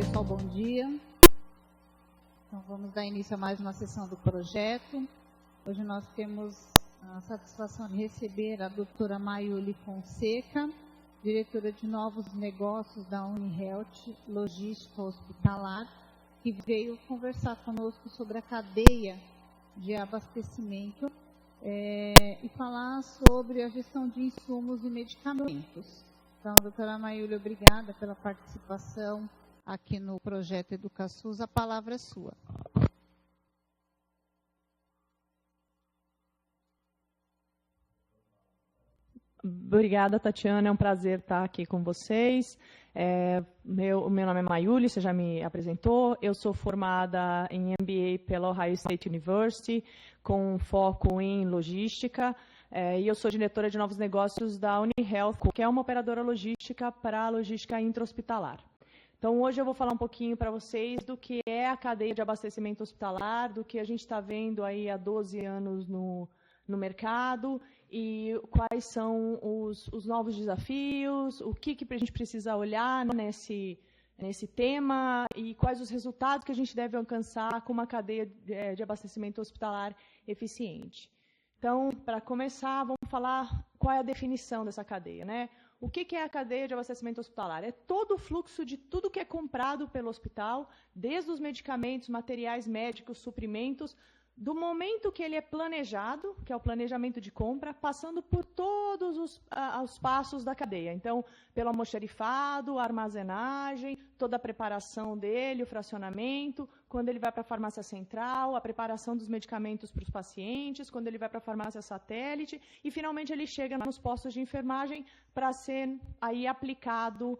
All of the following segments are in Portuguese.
pessoal, bom dia. Então, vamos dar início a mais uma sessão do projeto. Hoje nós temos a satisfação de receber a doutora Maiuli Fonseca, diretora de novos negócios da UniHealth Logística Hospitalar, que veio conversar conosco sobre a cadeia de abastecimento e falar sobre a gestão de insumos e medicamentos. Então, doutora Maiuli, obrigada pela participação aqui no projeto EducaSUS. A palavra é sua. Obrigada, Tatiana. É um prazer estar aqui com vocês. Meu nome é Maiuli, você já me apresentou. Eu sou formada em MBA pela Ohio State University, com foco em logística. E eu sou diretora de novos negócios da UniHealth, que é uma operadora logística para a logística intra-hospitalar. Então, hoje eu vou falar um pouquinho para vocês do que é a cadeia de abastecimento hospitalar, do que a gente está vendo aí há 12 anos no mercado e quais são os novos desafios, o que a gente precisa olhar nesse tema e quais os resultados que a gente deve alcançar com uma cadeia de abastecimento hospitalar eficiente. Então, para começar, vamos falar qual é a definição dessa cadeia, né? O que é a cadeia de abastecimento hospitalar? É todo o fluxo de tudo que é comprado pelo hospital, desde os medicamentos, materiais médicos, suprimentos, do momento que ele é planejado, que é o planejamento de compra, passando por todos os passos da cadeia. Então, pelo almoxarifado, a armazenagem, toda a preparação dele, o fracionamento, quando ele vai para a farmácia central, a preparação dos medicamentos para os pacientes, quando ele vai para a farmácia satélite, e finalmente ele chega nos postos de enfermagem para ser aí aplicado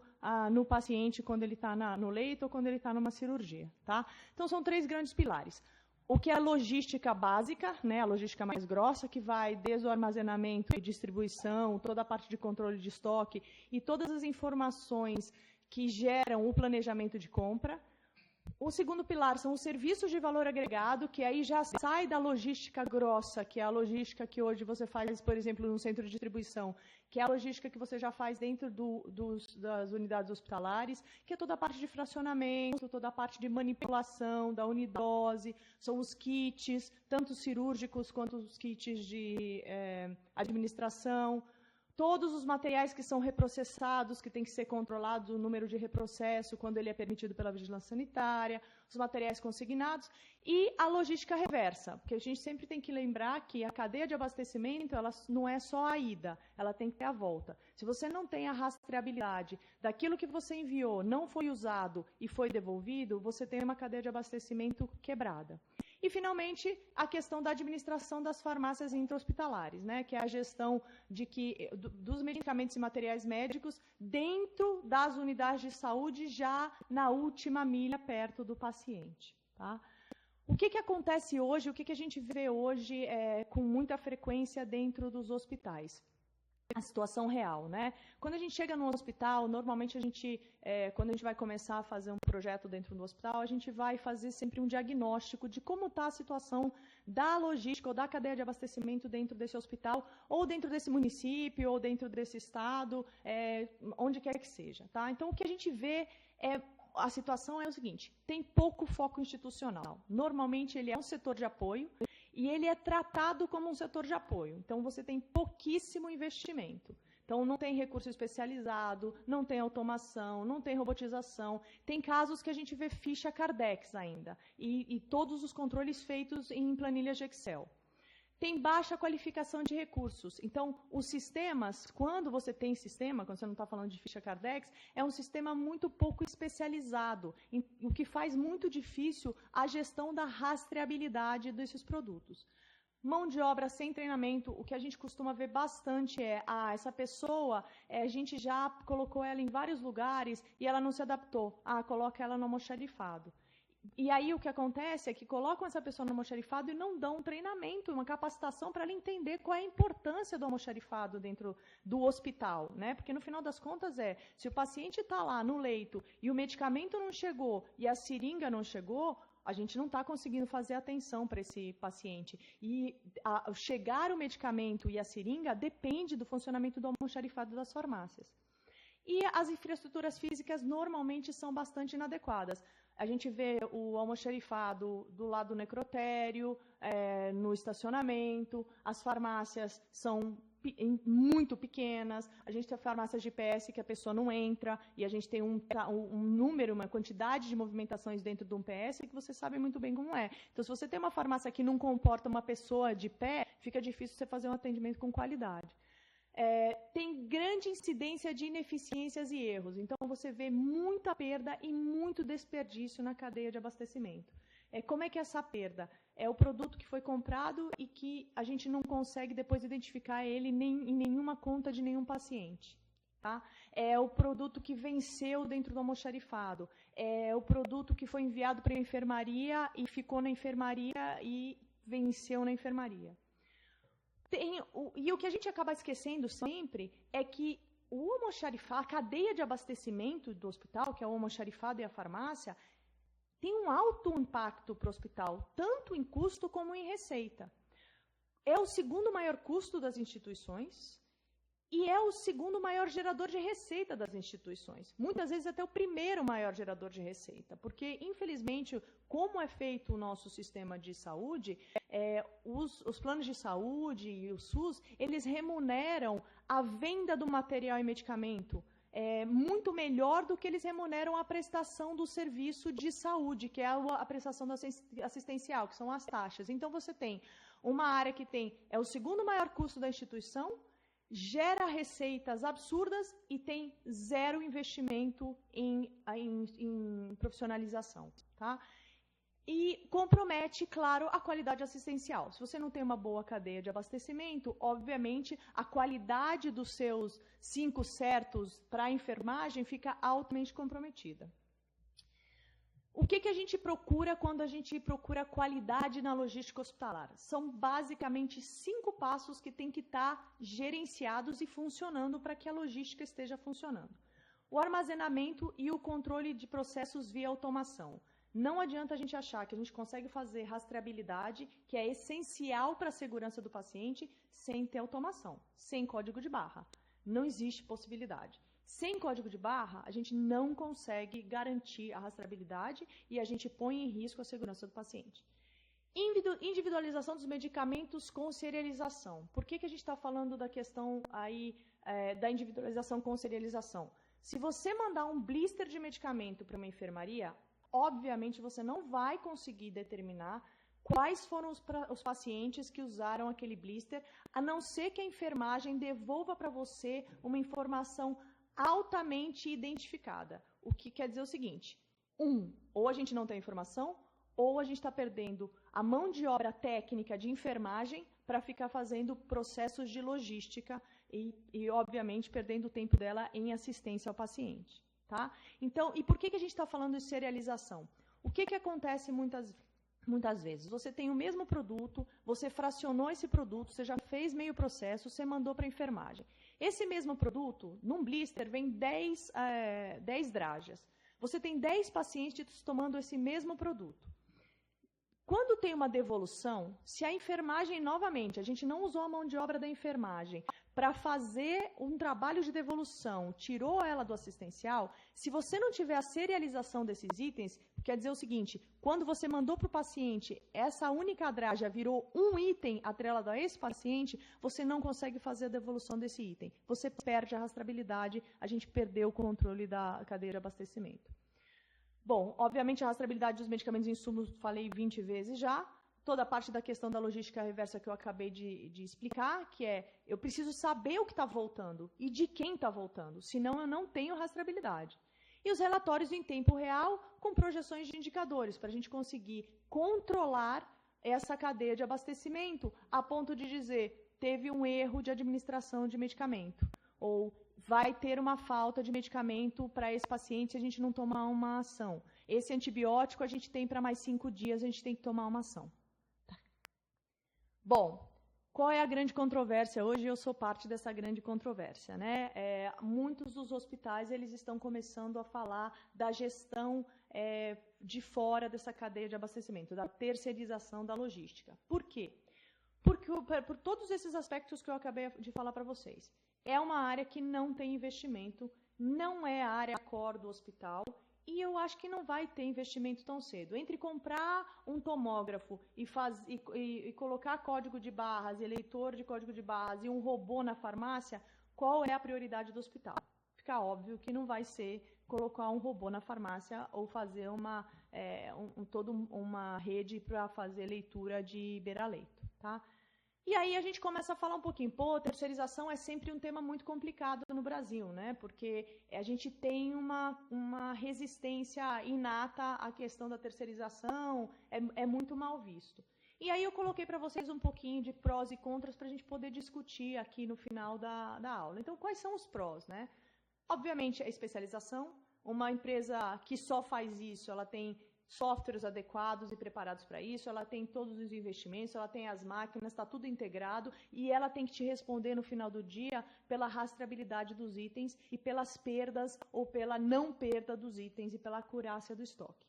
no paciente quando ele está no leito ou quando ele está numa cirurgia. Tá? Então, são 3 grandes pilares. O que é a logística básica, né, a logística mais grossa, que vai desde o armazenamento e distribuição, toda a parte de controle de estoque e todas as informações que geram o planejamento de compra. O segundo pilar são os serviços de valor agregado, que aí já sai da logística grossa, que é a logística que hoje você faz, por exemplo, no centro de distribuição, que é a logística que você já faz dentro das unidades hospitalares, que é toda a parte de fracionamento, toda a parte de manipulação da unidose, são os kits, tanto cirúrgicos quanto os kits de administração, todos os materiais que são reprocessados, que tem que ser controlado o número de reprocesso quando ele é permitido pela vigilância sanitária, os materiais consignados e a logística reversa, porque a gente sempre tem que lembrar que a cadeia de abastecimento ela não é só a ida, ela tem que ter a volta. Se você não tem a rastreabilidade daquilo que você enviou, não foi usado e foi devolvido, você tem uma cadeia de abastecimento quebrada. E, finalmente, a questão da administração das farmácias intra-hospitalares, né, que é a gestão dos medicamentos e materiais médicos dentro das unidades de saúde, já na última milha perto do paciente. Tá? O que acontece hoje, o que a gente vê hoje com muita frequência dentro dos hospitais? A situação real, né? Quando a gente chega no hospital, normalmente quando a gente vai começar a fazer um projeto dentro do hospital, a gente vai fazer sempre um diagnóstico de como está a situação da logística ou da cadeia de abastecimento dentro desse hospital, ou dentro desse município, ou dentro desse estado, onde quer que seja, tá? Então, o que a gente vê a situação é o seguinte, tem pouco foco institucional. Normalmente, ele é um setor de apoio, e ele é tratado como um setor de apoio. Então, você tem pouquíssimo investimento. Então, não tem recurso especializado, não tem automação, não tem robotização. Tem casos que a gente vê ficha Cardex ainda, e todos os controles feitos em planilhas de Excel. Tem baixa qualificação de recursos. Então, os sistemas, quando você tem sistema, quando você não está falando de ficha Cardex, é um sistema muito pouco especializado, o que faz muito difícil a gestão da rastreabilidade desses produtos. Mão de obra sem treinamento, o que a gente costuma ver bastante essa pessoa, a gente já colocou ela em vários lugares e ela não se adaptou. Coloca ela no almoxarifado. E aí o que acontece é que colocam essa pessoa no almoxarifado e não dão um treinamento, uma capacitação para ela entender qual é a importância do almoxarifado dentro do hospital, né? Porque no final das contas se o paciente está lá no leito e o medicamento não chegou e a seringa não chegou, a gente não está conseguindo fazer atenção para esse paciente. E chegar o medicamento e a seringa depende do funcionamento do almoxarifado das farmácias. E as infraestruturas físicas normalmente são bastante inadequadas. A gente vê o almoxarifado do lado do necrotério, no estacionamento, as farmácias são muito pequenas, a gente tem farmácias de PS que a pessoa não entra, e a gente tem um número, uma quantidade de movimentações dentro de um PS que você sabe muito bem como é. Então, se você tem uma farmácia que não comporta uma pessoa de pé, fica difícil você fazer um atendimento com qualidade. Tem grande incidência de ineficiências e erros. Então, você vê muita perda e muito desperdício na cadeia de abastecimento. Como é que é essa perda? É o produto que foi comprado e que a gente não consegue depois identificar ele em nenhuma conta de nenhum paciente. Tá? É o produto que venceu dentro do almoxarifado. É o produto que foi enviado para a enfermaria e ficou na enfermaria e venceu na enfermaria. E o que a gente acaba esquecendo sempre é que o almoxarifado, a cadeia de abastecimento do hospital, que é o almoxarifado e a farmácia, tem um alto impacto para o hospital, tanto em custo como em receita. É o segundo maior custo das instituições e é o segundo maior gerador de receita das instituições. Muitas vezes até o primeiro maior gerador de receita, porque, infelizmente, como é feito o nosso sistema de saúde, os planos de saúde e o SUS, eles remuneram a venda do material e medicamento muito melhor do que eles remuneram a prestação do serviço de saúde, que é a prestação assistencial, que são as taxas. Então, você tem uma área que é o segundo maior custo da instituição, gera receitas absurdas e tem zero investimento em profissionalização. Tá? E compromete, claro, a qualidade assistencial. Se você não tem uma boa cadeia de abastecimento, obviamente, a qualidade dos seus 5 certos para a enfermagem fica altamente comprometida. O que a gente procura quando a gente procura qualidade na logística hospitalar? São basicamente 5 passos que têm que estar gerenciados e funcionando para que a logística esteja funcionando. O armazenamento e o controle de processos via automação. Não adianta a gente achar que a gente consegue fazer rastreabilidade, que é essencial para a segurança do paciente, sem ter automação, sem código de barra. Não existe possibilidade. Sem código de barra, a gente não consegue garantir a rastreabilidade e a gente põe em risco a segurança do paciente. Individualização dos medicamentos com serialização. Por que a gente está falando da questão aí da individualização com serialização? Se você mandar um blister de medicamento para uma enfermaria, obviamente você não vai conseguir determinar quais foram os pacientes que usaram aquele blister, a não ser que a enfermagem devolva para você uma informação altamente identificada. O que quer dizer o seguinte, ou a gente não tem informação, ou a gente está perdendo a mão de obra técnica de enfermagem para ficar fazendo processos de logística e, obviamente, perdendo o tempo dela em assistência ao paciente. Tá? Então, e por que a gente está falando de serialização? O que acontece muitas vezes? Você tem o mesmo produto, você fracionou esse produto, você já fez meio processo, você mandou para a enfermagem. Esse mesmo produto, num blister, vem 10 dragas. Você tem 10 pacientes tomando esse mesmo produto. Quando tem uma devolução, se a enfermagem, novamente, a gente não usou a mão de obra da enfermagem para fazer um trabalho de devolução, tirou ela do assistencial, se você não tiver a serialização desses itens, quer dizer o seguinte, quando você mandou para o paciente, essa única draga virou um item atrelado a esse paciente, você não consegue fazer a devolução desse item. Você perde a rastreabilidade, a gente perdeu o controle da cadeia de abastecimento. Bom, obviamente a rastreabilidade dos medicamentos e insumos, falei 20 vezes já. Toda a parte da questão da logística reversa que eu acabei de explicar, que eu preciso saber o que está voltando e de quem está voltando, senão eu não tenho rastreabilidade. E os relatórios em tempo real com projeções de indicadores, para a gente conseguir controlar essa cadeia de abastecimento a ponto de dizer, teve um erro de administração de medicamento, ou vai ter uma falta de medicamento para esse paciente se a gente não tomar uma ação. Esse antibiótico a gente tem para mais 5 dias, a gente tem que tomar uma ação. Tá. Bom, qual é a grande controvérsia? Hoje eu sou parte dessa grande controvérsia, né? Muitos dos hospitais eles estão começando a falar da gestão de fora dessa cadeia de abastecimento, da terceirização da logística. Por quê? Porque, por todos esses aspectos que eu acabei de falar para vocês. É uma área que não tem investimento não é a área core do hospital e eu acho que não vai ter investimento tão cedo. Entre comprar um tomógrafo e colocar código de barras, e leitor de código de barras e um robô na farmácia, qual é a prioridade do hospital? Fica óbvio que não vai ser colocar um robô na farmácia ou fazer toda uma rede para fazer leitura de beira-leito, tá? E aí a gente começa a falar um pouquinho, terceirização é sempre um tema muito complicado no Brasil, né? Porque a gente tem uma resistência inata à questão da terceirização, é muito mal visto. E aí eu coloquei para vocês um pouquinho de prós e contras para a gente poder discutir aqui no final da aula. Então, quais são os prós, né? Obviamente, a especialização. Uma empresa que só faz isso, ela tem softwares adequados e preparados para isso, ela tem todos os investimentos, ela tem as máquinas, está tudo integrado e ela tem que te responder no final do dia pela rastreabilidade dos itens e pelas perdas ou pela não perda dos itens e pela acurácia do estoque.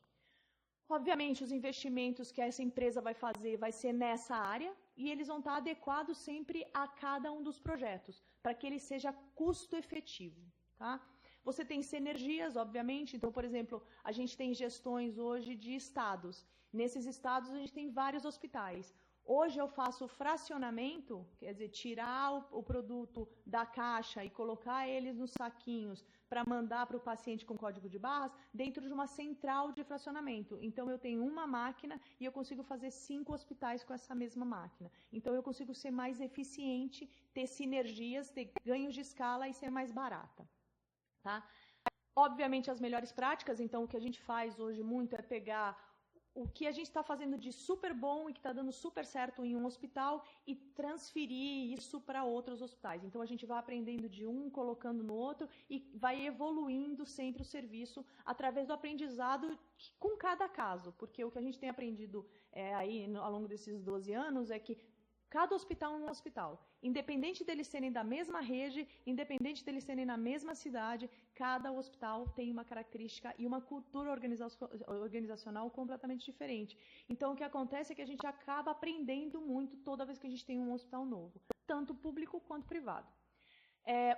Obviamente, os investimentos que essa empresa vai fazer vai ser nessa área e eles vão estar adequados sempre a cada um dos projetos, para que ele seja custo efetivo, tá? Você tem sinergias, obviamente. Então, por exemplo, a gente tem gestões hoje de estados. Nesses estados, a gente tem vários hospitais. Hoje eu faço fracionamento, quer dizer, tirar o produto da caixa e colocar eles nos saquinhos para mandar para o paciente com código de barras dentro de uma central de fracionamento. Então, eu tenho uma máquina e eu consigo fazer 5 hospitais com essa mesma máquina. Então, eu consigo ser mais eficiente, ter sinergias, ter ganhos de escala e ser mais barata. Tá? Obviamente as melhores práticas, então o que a gente faz hoje muito é pegar o que a gente está fazendo de super bom e que está dando super certo em um hospital e transferir isso para outros hospitais. Então a gente vai aprendendo de um, colocando no outro e vai evoluindo sempre o serviço através do aprendizado com cada caso, porque o que a gente tem aprendido aí ao longo desses 12 anos é que cada hospital é um hospital. Independente deles serem da mesma rede, independente deles serem na mesma cidade, cada hospital tem uma característica e uma cultura organizacional completamente diferente. Então, o que acontece é que a gente acaba aprendendo muito toda vez que a gente tem um hospital novo, tanto público quanto privado.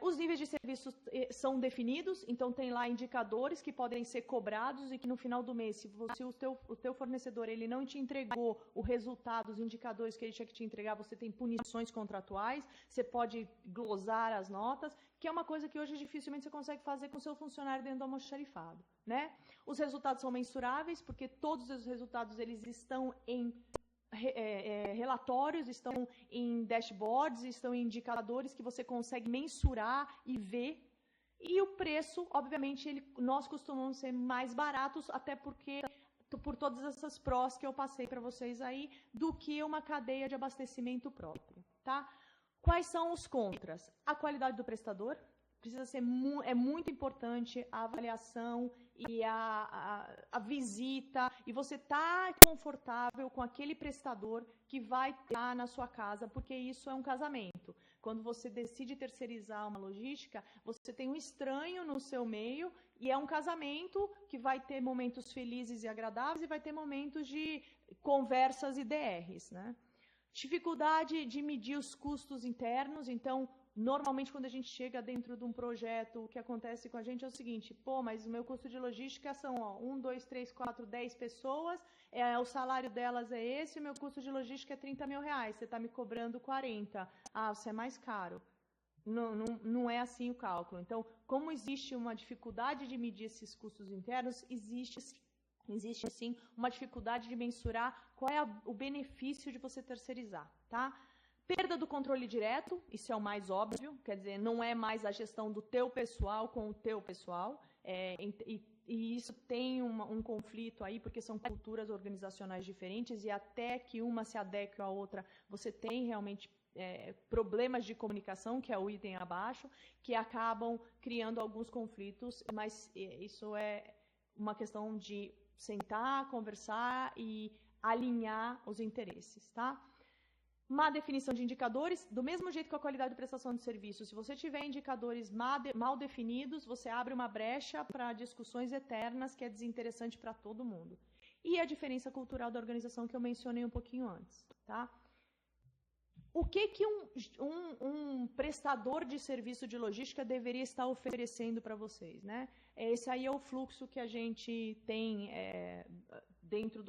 Os níveis de serviços são definidos, então tem lá indicadores que podem ser cobrados e que no final do mês, se o teu fornecedor ele não te entregou o resultado, os indicadores que ele tinha que te entregar, você tem punições contratuais, você pode glosar as notas, que é uma coisa que hoje dificilmente você consegue fazer com o seu funcionário dentro do almoxarifado, né? Os resultados são mensuráveis, porque todos os resultados eles estão em relatórios, estão em dashboards, estão em indicadores que você consegue mensurar e ver. E o preço, obviamente, nós costumamos ser mais baratos, até porque por todas essas prós que eu passei para vocês aí, do que uma cadeia de abastecimento próprio, tá? Quais são os contras? A qualidade do prestador. Precisa ser é muito importante a avaliação e a visita, e você estar confortável com aquele prestador que vai estar na sua casa, porque isso é um casamento. Quando você decide terceirizar uma logística, você tem um estranho no seu meio, e é um casamento que vai ter momentos felizes e agradáveis, e vai ter momentos de conversas e DRs, né? Dificuldade de medir os custos internos, então, normalmente quando a gente chega dentro de um projeto, o que acontece com a gente é o seguinte, mas o meu custo de logística são 1, 2, 3, 4, 10 pessoas, o salário delas é esse, o meu custo de logística é 30 mil reais, você está me cobrando 40, você é mais caro. Não é assim o cálculo. Então, como existe uma dificuldade de medir esses custos internos, existe sim uma dificuldade de mensurar qual é o benefício de você terceirizar, tá? Perda do controle direto, isso é o mais óbvio, quer dizer, não é mais a gestão do teu pessoal com o teu pessoal, e isso tem um conflito aí, porque são culturas organizacionais diferentes, e até que uma se adeque à outra, você tem realmente problemas de comunicação, que é o item abaixo, que acabam criando alguns conflitos, mas isso é uma questão de sentar, conversar e alinhar os interesses, tá? Má definição de indicadores, do mesmo jeito que a qualidade de prestação de serviço, se você tiver indicadores mal definidos, você abre uma brecha para discussões eternas, que é desinteressante para todo mundo. E a diferença cultural da organização que eu mencionei um pouquinho antes, tá? O que um prestador de serviço de logística deveria estar oferecendo para vocês, né? Esse aí é o fluxo que a gente tem dentro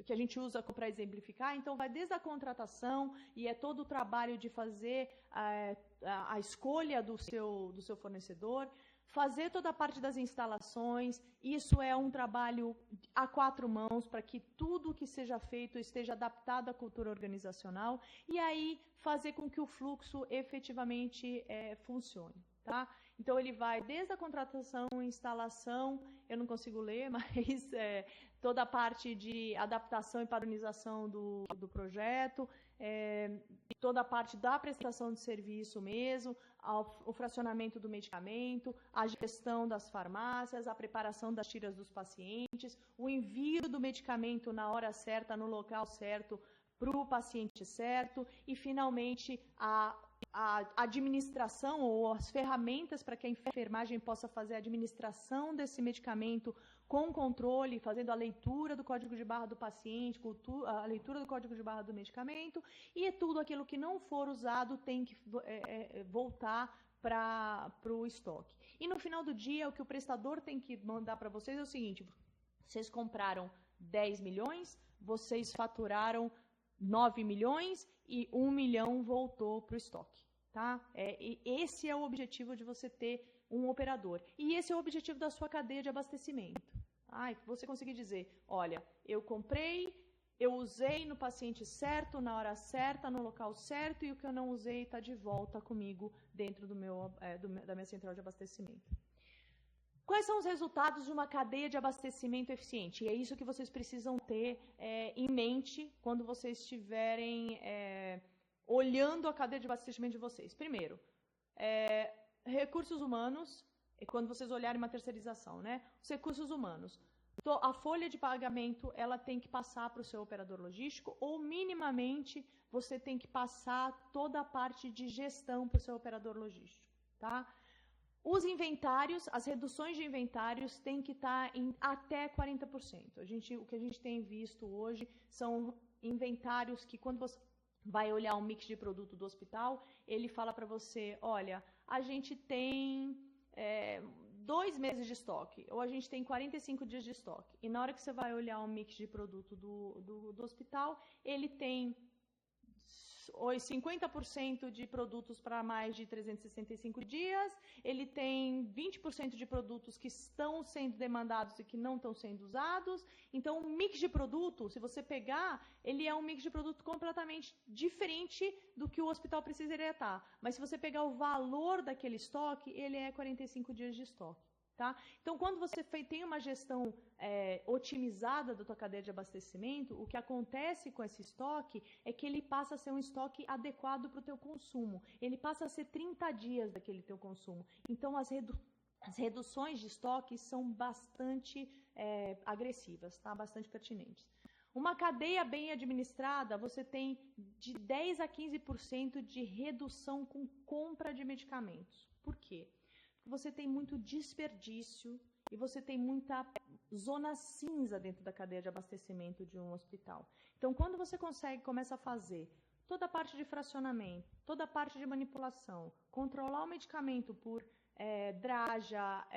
que a gente usa para exemplificar. Então, vai desde a contratação e é todo o trabalho de fazer a escolha do seu fornecedor, fazer toda a parte das instalações. Isso é um trabalho a 4 mãos para que tudo que seja feito esteja adaptado à cultura organizacional e aí fazer com que o fluxo efetivamente funcione. Tá? Então, ele vai desde a contratação, instalação, eu não consigo ler, mas toda a parte de adaptação e padronização do projeto, toda a parte da prestação de serviço mesmo, o fracionamento do medicamento, a gestão das farmácias, a preparação das tiras dos pacientes, o envio do medicamento na hora certa, no local certo, para o paciente certo e, finalmente, a administração ou as ferramentas para que a enfermagem possa fazer a administração desse medicamento com controle, fazendo a leitura do código de barra do paciente, a leitura do código de barra do medicamento, e tudo aquilo que não for usado tem que voltar para o estoque. E no final do dia, o que o prestador tem que mandar para vocês é o seguinte: vocês compraram 10 milhões, vocês faturaram 9 milhões e 1 milhão voltou para o estoque. Tá? Esse é o objetivo de você ter um operador. E esse é o objetivo da sua cadeia de abastecimento. Você conseguir dizer, olha, eu comprei, eu usei no paciente certo, na hora certa, no local certo, e o que eu não usei está de volta comigo dentro da minha central de abastecimento. Quais são os resultados de uma cadeia de abastecimento eficiente? E é isso que vocês precisam ter em mente quando vocês estiverem olhando a cadeia de abastecimento de vocês. Primeiro, recursos humanos, quando vocês olharem uma terceirização, né? Os recursos humanos. A folha de pagamento ela tem que passar para o seu operador logístico ou, minimamente, você tem que passar toda a parte de gestão para o seu operador logístico. Tá? Os inventários, as reduções de inventários têm que estar em até 40%. O que a gente tem visto hoje são inventários que, quando você vai olhar um mix de produto do hospital, ele fala para você, olha, a gente tem 2 meses de estoque, ou a gente tem 45 dias de estoque. E na hora que você vai olhar um mix de produto do hospital, ele tem 50% de produtos para mais de 365 dias, ele tem 20% de produtos que estão sendo demandados e que não estão sendo usados. Então, o mix de produto, se você pegar, ele é um mix de produto completamente diferente do que o hospital precisaria estar. Mas se você pegar o valor daquele estoque, ele é 45 dias de estoque. Tá? Então, quando você tem uma gestão otimizada da tua cadeia de abastecimento, o que acontece com esse estoque é que ele passa a ser um estoque adequado para o teu consumo. Ele passa a ser 30 dias daquele teu consumo. Então, as reduções de estoque são bastante agressivas, tá? Bastante pertinentes. Uma cadeia bem administrada, você tem de 10% a 15% de redução com compra de medicamentos. Por quê? Você tem muito desperdício e você tem muita zona cinza dentro da cadeia de abastecimento de um hospital. Então, quando você começa a fazer toda a parte de fracionamento, toda a parte de manipulação, controlar o medicamento por draja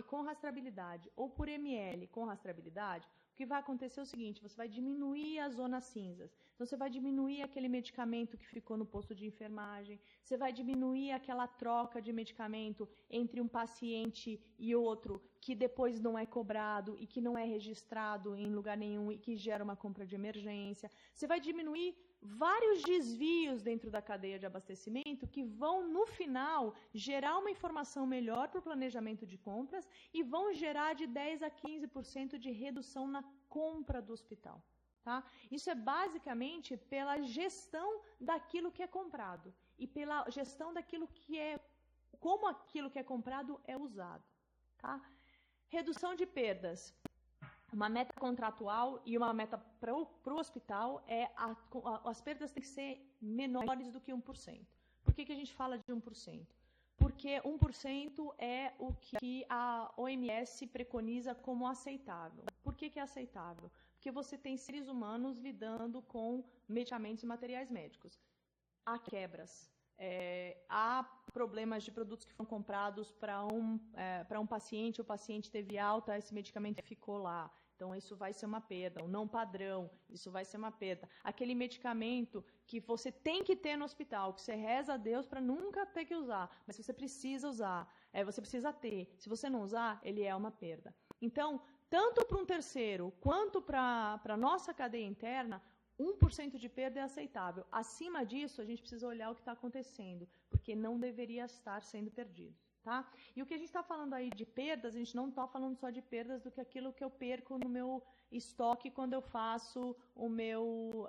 com rastreabilidade ou por ml com rastreabilidade, o que vai acontecer é o seguinte: você vai diminuir as zonas cinzas. Então, você vai diminuir aquele medicamento que ficou no posto de enfermagem, você vai diminuir aquela troca de medicamento entre um paciente e outro que depois não é cobrado e que não é registrado em lugar nenhum e que gera uma compra de emergência. Você vai diminuir vários desvios dentro da cadeia de abastecimento que vão, no final, gerar uma informação melhor para o planejamento de compras e vão gerar de 10% a 15% de redução na compra do hospital. Tá? Isso é basicamente pela gestão daquilo que é comprado e pela gestão daquilo que como aquilo que é comprado é usado. Tá? Redução de perdas. Uma meta contratual e uma meta para o hospital as perdas têm que ser menores do que 1%. Por que a gente fala de 1%? Porque 1% é o que a OMS preconiza como aceitável. Por que é aceitável? porque você tem seres humanos lidando com medicamentos e materiais médicos. Há quebras, há problemas de produtos que foram comprados para um paciente, o paciente teve alta, esse medicamento ficou lá. Então, isso vai ser uma perda. O não padrão, isso vai ser uma perda. Aquele medicamento que você tem que ter no hospital, que você reza a Deus para nunca ter que usar, mas você precisa usar, você precisa ter. Se você não usar, ele é uma perda. Então, tanto para um terceiro quanto para a nossa cadeia interna, 1% de perda é aceitável. Acima disso, a gente precisa olhar o que está acontecendo, porque não deveria estar sendo perdido. Tá? E o que a gente está falando aí de perdas, a gente não está falando só de perdas do que aquilo que eu perco no meu estoque quando eu faço o meu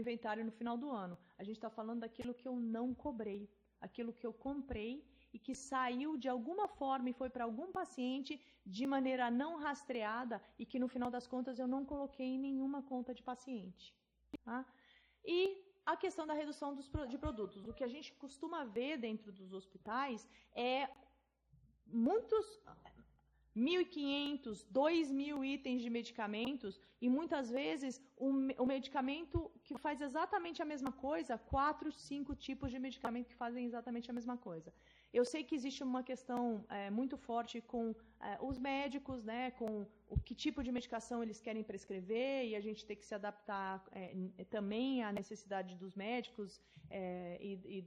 inventário no final do ano. A gente está falando daquilo que eu não cobrei, aquilo que eu comprei e que saiu de alguma forma e foi para algum paciente de maneira não rastreada e que no final das contas eu não coloquei em nenhuma conta de paciente. Tá? E a questão da redução de produtos. O que a gente costuma ver dentro dos hospitais é muitos 1.500, 2.000 itens de medicamentos e muitas vezes o medicamento que faz exatamente a mesma coisa, 4, 5 tipos de medicamento que fazem exatamente a mesma coisa. Eu sei que existe uma questão muito forte com os médicos, né, com o que tipo de medicação eles querem prescrever e a gente tem que se adaptar também à necessidade dos médicos e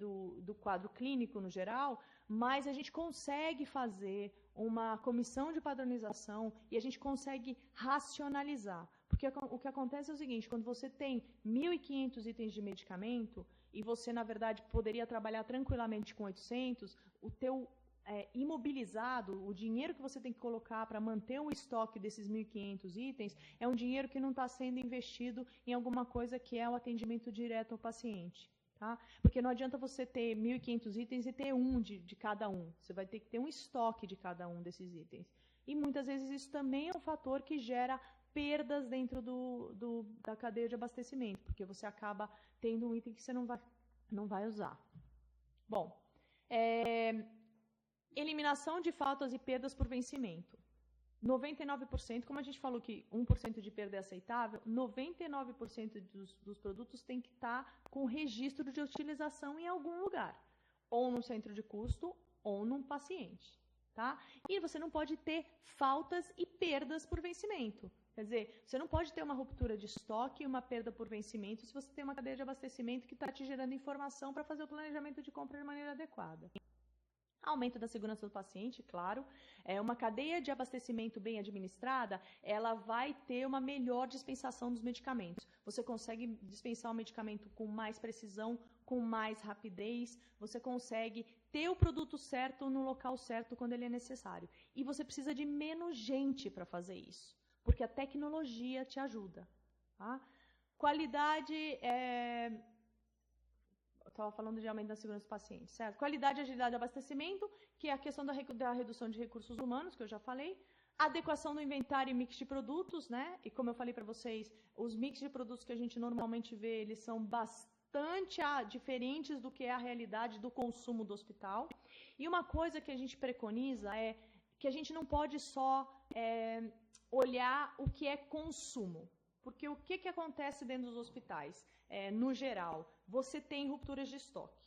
do quadro clínico no geral, mas a gente consegue fazer uma comissão de padronização e a gente consegue racionalizar. Porque o que acontece é o seguinte, quando você tem 1.500 itens de medicamento e você, na verdade, poderia trabalhar tranquilamente com 800, o teu imobilizado, o dinheiro que você tem que colocar para manter o estoque desses 1.500 itens, é um dinheiro que não está sendo investido em alguma coisa que é o atendimento direto ao paciente. Tá? Porque não adianta você ter 1.500 itens e ter um de cada um. Você vai ter que ter um estoque de cada um desses itens. E muitas vezes isso também é um fator que gera perdas dentro da cadeia de abastecimento, porque você acaba tendo um item que você não vai usar. Bom, eliminação de faltas e perdas por vencimento. 99%, como a gente falou que 1% de perda é aceitável, 99% dos produtos tem que estar com registro de utilização em algum lugar, ou no centro de custo, ou num paciente. Tá? E você não pode ter faltas e perdas por vencimento. Quer dizer, você não pode ter uma ruptura de estoque e uma perda por vencimento se você tem uma cadeia de abastecimento que está te gerando informação para fazer o planejamento de compra de maneira adequada. Aumento da segurança do paciente, claro. Uma cadeia de abastecimento bem administrada, ela vai ter uma melhor dispensação dos medicamentos. Você consegue dispensar o medicamento com mais precisão, com mais rapidez, você consegue ter o produto certo no local certo quando ele é necessário. E você precisa de menos gente para fazer isso, porque a tecnologia te ajuda. Tá? Qualidade estava falando de aumento da segurança do paciente, certo? Qualidade e agilidade do abastecimento, que é a questão da redução de recursos humanos, que eu já falei. Adequação do inventário e mix de produtos, né? E como eu falei para vocês, os mix de produtos que a gente normalmente vê, eles são bastante diferentes do que é a realidade do consumo do hospital. E uma coisa que a gente preconiza é que a gente não pode só olhar o que é consumo. Porque o que acontece dentro dos hospitais? No geral, você tem rupturas de estoque.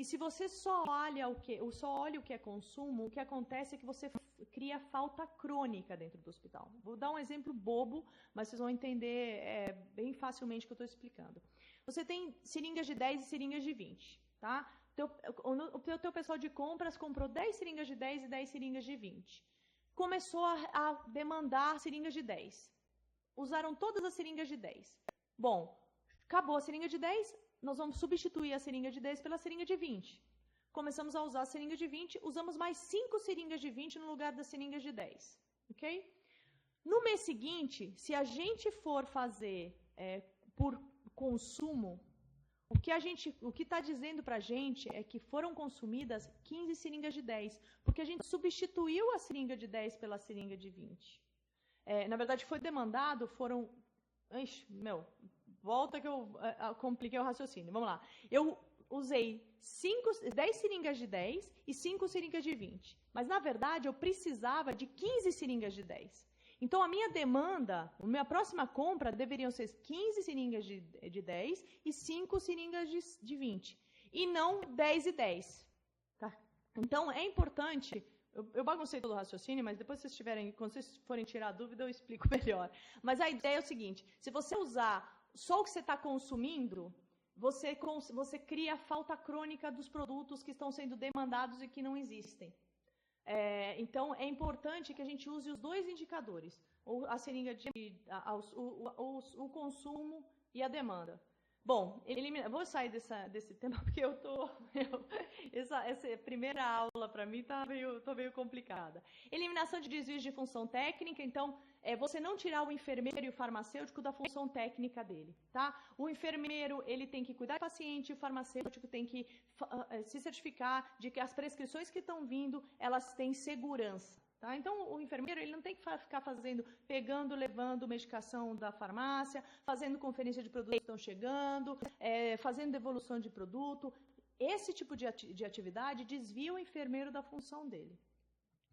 E se você só olha o que é consumo, o que acontece é que você cria falta crônica dentro do hospital. Vou dar um exemplo bobo, mas vocês vão entender bem facilmente o que eu estou explicando. Você tem seringas de 10 e seringas de 20. Tá? O teu pessoal de compras comprou 10 seringas de 10 e 10 seringas de 20. Começou a demandar seringas de 10. Usaram todas as seringas de 10. Bom, acabou a seringa de 10, nós vamos substituir a seringa de 10 pela seringa de 20. Começamos a usar a seringa de 20, usamos mais 5 seringas de 20 no lugar das seringas de 10. Ok? No mês seguinte, se a gente for fazer por consumo, o que está dizendo para a gente é que foram consumidas 15 seringas de 10, porque a gente substituiu a seringa de 10 pela seringa de 20. Na verdade, foi demandado, foram... volta que eu compliquei o raciocínio. Vamos lá. Eu usei 10 seringas de 10 e 5 seringas de 20. Mas, na verdade, eu precisava de 15 seringas de 10. Então, a minha demanda, a minha próxima compra deveriam ser 15 seringas de 10 e 5 seringas de 20. E não 10 e 10. Tá? Então, é importante... Eu baguncei todo o raciocínio, mas depois quando vocês forem tirar a dúvida, eu explico melhor. Mas a ideia é o seguinte, se você usar só o que você está consumindo, você cria a falta crônica dos produtos que estão sendo demandados e que não existem. Então, é importante que a gente use os dois indicadores, a seringa o consumo e a demanda. Bom, vou sair desse tema porque essa primeira aula para mim está meio complicada. Eliminação de desvios de função técnica, então, você não tirar o enfermeiro e o farmacêutico da função técnica dele, tá? O enfermeiro, ele tem que cuidar do paciente, o farmacêutico tem que se certificar de que as prescrições que estão vindo, elas têm segurança. Tá? Então, o enfermeiro ele não tem que ficar pegando, levando medicação da farmácia, fazendo conferência de produtos que estão chegando, fazendo devolução de produto. Esse tipo de atividade desvia o enfermeiro da função dele.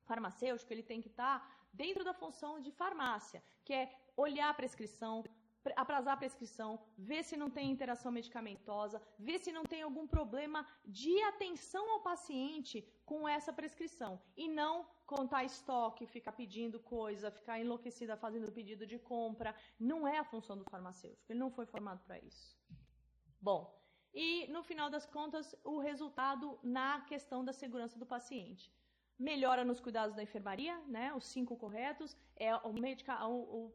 O farmacêutico ele tem que estar dentro da função de farmácia, que é olhar a prescrição, aprazar a prescrição, ver se não tem interação medicamentosa, ver se não tem algum problema de atenção ao paciente com essa prescrição. E não contar estoque, ficar pedindo coisa, ficar enlouquecida fazendo pedido de compra. Não é a função do farmacêutico, ele não foi formado para isso. Bom, e no final das contas, o resultado na questão da segurança do paciente. Melhora nos cuidados da enfermaria, né? Os 5 corretos,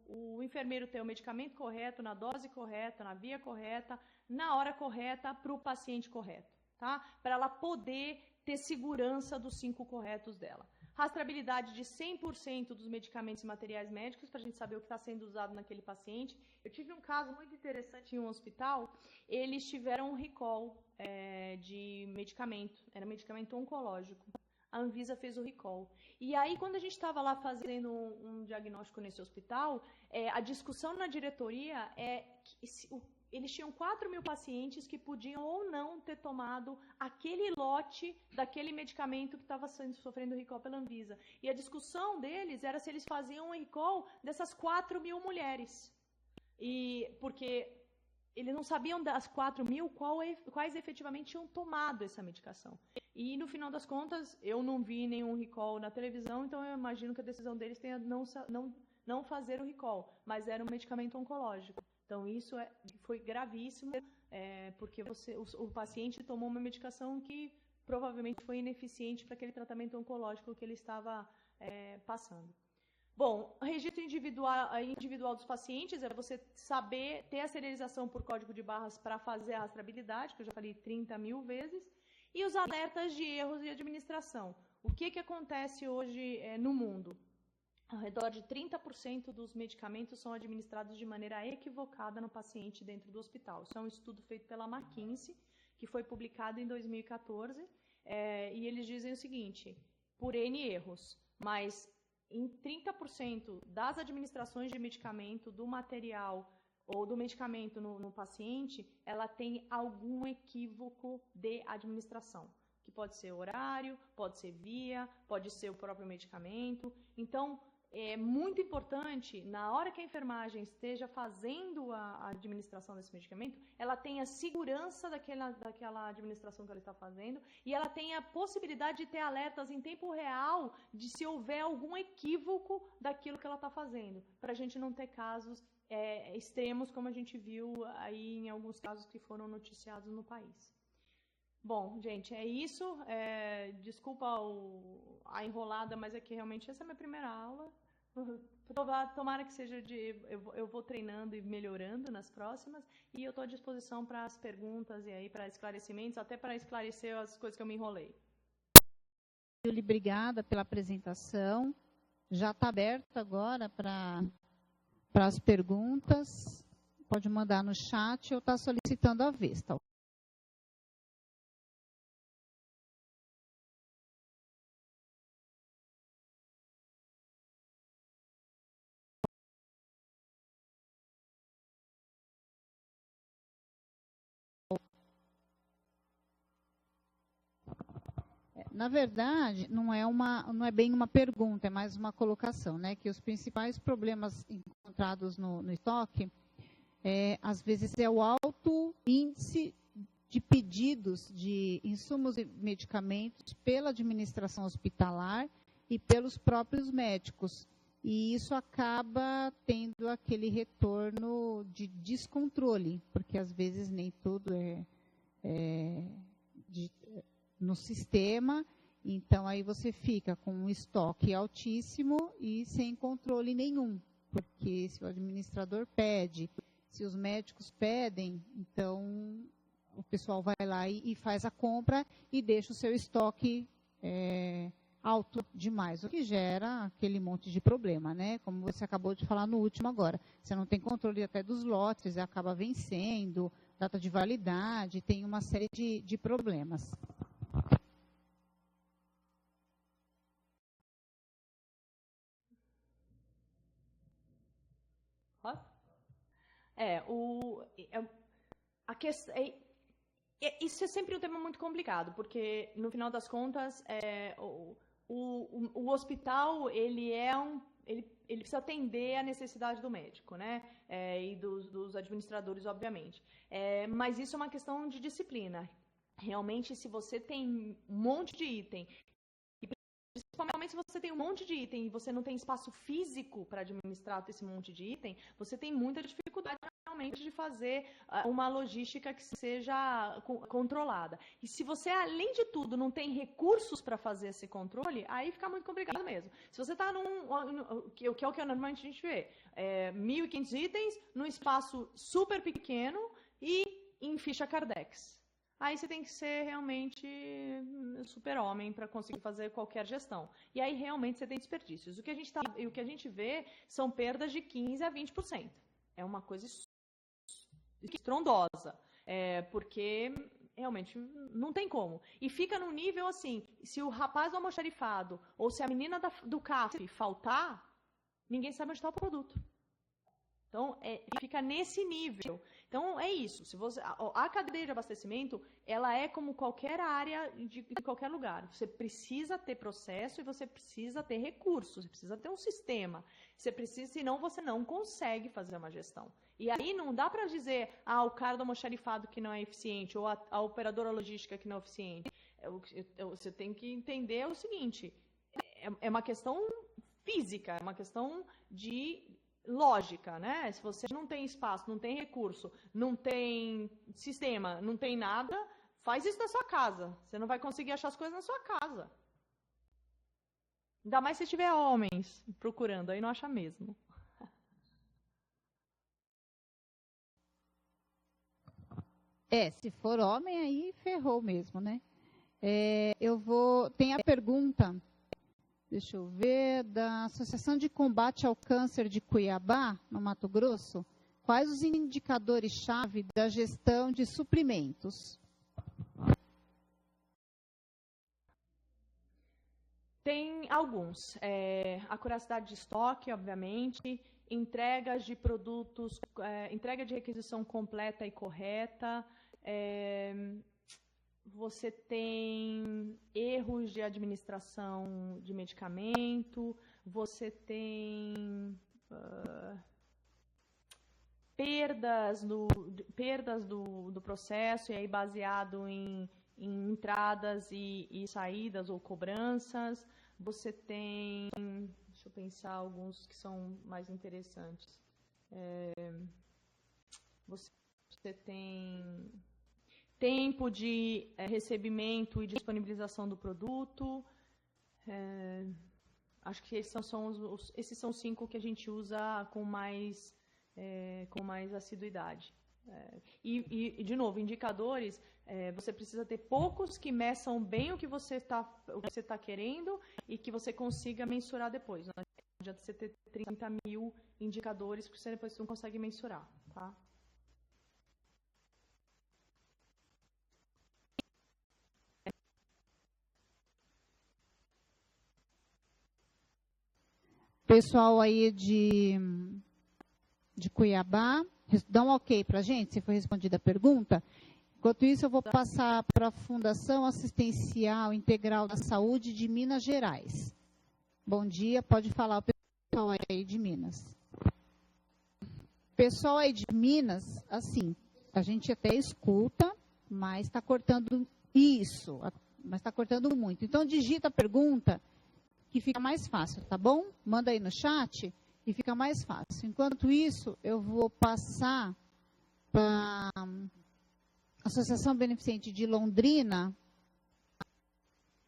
o enfermeiro ter o medicamento correto, na dose correta, na via correta, na hora correta, para o paciente correto, tá? Para ela poder ter segurança dos 5 corretos dela. Rastreabilidade de 100% dos medicamentos e materiais médicos, para a gente saber o que está sendo usado naquele paciente. Eu tive um caso muito interessante em um hospital, eles tiveram um recall de medicamento, era medicamento oncológico. A Anvisa fez o recall. E aí, quando a gente estava lá fazendo um diagnóstico nesse hospital, a discussão na diretoria que eles tinham 4.000 pacientes que podiam ou não ter tomado aquele lote daquele medicamento que estava sofrendo recall pela Anvisa. E a discussão deles era se eles faziam um recall dessas 4.000 mulheres. Porque eles não sabiam das 4.000 quais efetivamente tinham tomado essa medicação. E, no final das contas, eu não vi nenhum recall na televisão, então eu imagino que a decisão deles tenha não fazer o recall, mas era um medicamento oncológico. Então, isso foi gravíssimo, porque o paciente tomou uma medicação que provavelmente foi ineficiente para aquele tratamento oncológico que ele estava passando. Bom, o registro individual dos pacientes é você saber ter a serialização por código de barras para fazer a rastreabilidade, que eu já falei 30.000 vezes, e os alertas de erros de administração. O que acontece hoje no mundo? Ao redor de 30% dos medicamentos são administrados de maneira equivocada no paciente dentro do hospital. Isso é um estudo feito pela McKinsey, que foi publicado em 2014, e eles dizem o seguinte, por N erros, mas em 30% das administrações de medicamento, do material ou do medicamento no paciente, ela tem algum equívoco de administração, que pode ser horário, pode ser via, pode ser o próprio medicamento. Então, é muito importante, na hora que a enfermagem esteja fazendo a administração desse medicamento, ela tenha segurança daquela administração que ela está fazendo e ela tenha a possibilidade de ter alertas em tempo real de se houver algum equívoco daquilo que ela está fazendo, para a gente não ter casos extremos como a gente viu aí em alguns casos que foram noticiados no país. Bom, gente, é isso. Desculpa a enrolada, mas é que realmente essa é a minha primeira aula. Tomara que seja eu vou treinando e melhorando nas próximas, e eu estou à disposição para as perguntas e aí para esclarecimentos, até para esclarecer as coisas que eu me enrolei. Obrigada pela apresentação. Já está aberto agora para as perguntas. Pode mandar no chat ou está solicitando a vez, tá? Na verdade, não é bem uma pergunta, é mais uma colocação, né? Que os principais problemas encontrados no estoque, às vezes, é o alto índice de pedidos de insumos e medicamentos pela administração hospitalar e pelos próprios médicos. E isso acaba tendo aquele retorno de descontrole, porque às vezes nem tudo no sistema, então aí você fica com um estoque altíssimo e sem controle nenhum, porque se o administrador pede, se os médicos pedem, então o pessoal vai lá e faz a compra e deixa o seu estoque alto demais, o que gera aquele monte de problema, né? Como você acabou de falar no último agora. Você não tem controle até dos lotes, acaba vencendo, data de validade, tem uma série de problemas. Isso é sempre um tema muito complicado, porque, no final das contas, o hospital, ele precisa atender a necessidade do médico, né? E dos administradores, obviamente. Mas isso é uma questão de disciplina. Realmente, se você tem um monte de item, e principalmente se você tem um monte de item e você não tem espaço físico para administrar esse monte de item, você tem muita dificuldade realmente de fazer uma logística que seja controlada. E se você, além de tudo, não tem recursos para fazer esse controle, aí fica muito complicado mesmo. Se você está que é o que normalmente a gente vê, 1.500 itens num espaço super pequeno e em ficha Cardex. Aí você tem que ser realmente super-homem para conseguir fazer qualquer gestão. E aí realmente você tem desperdícios. O que a gente vê são perdas de 15% a 20%. É uma coisa estrondosa, porque realmente não tem como. E fica num nível assim, se o rapaz do almoxarifado ou se a menina do CAF faltar, ninguém sabe onde está o produto. Então, fica nesse nível. Então, é isso. A cadeia de abastecimento, ela é como qualquer área de qualquer lugar. Você precisa ter processo e você precisa ter recursos, você precisa ter um sistema. Senão você não consegue fazer uma gestão. E aí não dá para dizer, o cara do almoxarifado que não é eficiente, ou a operadora logística que não é eficiente. Você tem que entender o seguinte, é uma questão física, é uma questão de lógica, né? Se você não tem espaço, não tem recurso, não tem sistema, não tem nada, faz isso na sua casa. Você não vai conseguir achar as coisas na sua casa. Ainda mais se tiver homens procurando, aí não acha mesmo. Se for homem, aí ferrou mesmo, né? Tem a pergunta, deixa eu ver, da Associação de Combate ao Câncer de Cuiabá, no Mato Grosso. Quais os indicadores-chave da gestão de suprimentos? Tem alguns. A curiosidade de estoque, obviamente, entregas de produtos, entrega de requisição completa e correta, você tem erros de administração de medicamento, você tem perdas do processo, e aí baseado em entradas e saídas ou cobranças. Você tem, deixa eu pensar alguns que são mais interessantes. Você tem tempo de recebimento e disponibilização do produto. Acho que esses são 5 que a gente usa com mais assiduidade. E, de novo, indicadores, você precisa ter poucos que meçam bem o que você está querendo e que você consiga mensurar depois. Não adianta você ter 30 mil indicadores que você depois não consegue mensurar, tá? Pessoal aí de Cuiabá, dá um ok para a gente, se foi respondida a pergunta. Enquanto isso, eu vou passar para a Fundação Assistencial Integral da Saúde de Minas Gerais. Bom dia, pode falar o pessoal aí de Minas. Pessoal aí de Minas, assim, a gente até escuta, mas está cortando isso, mas está cortando muito. Então, digita a pergunta, que fica mais fácil, tá bom? Manda aí no chat e fica mais fácil. Enquanto isso, eu vou passar para a Associação Beneficente de Londrina,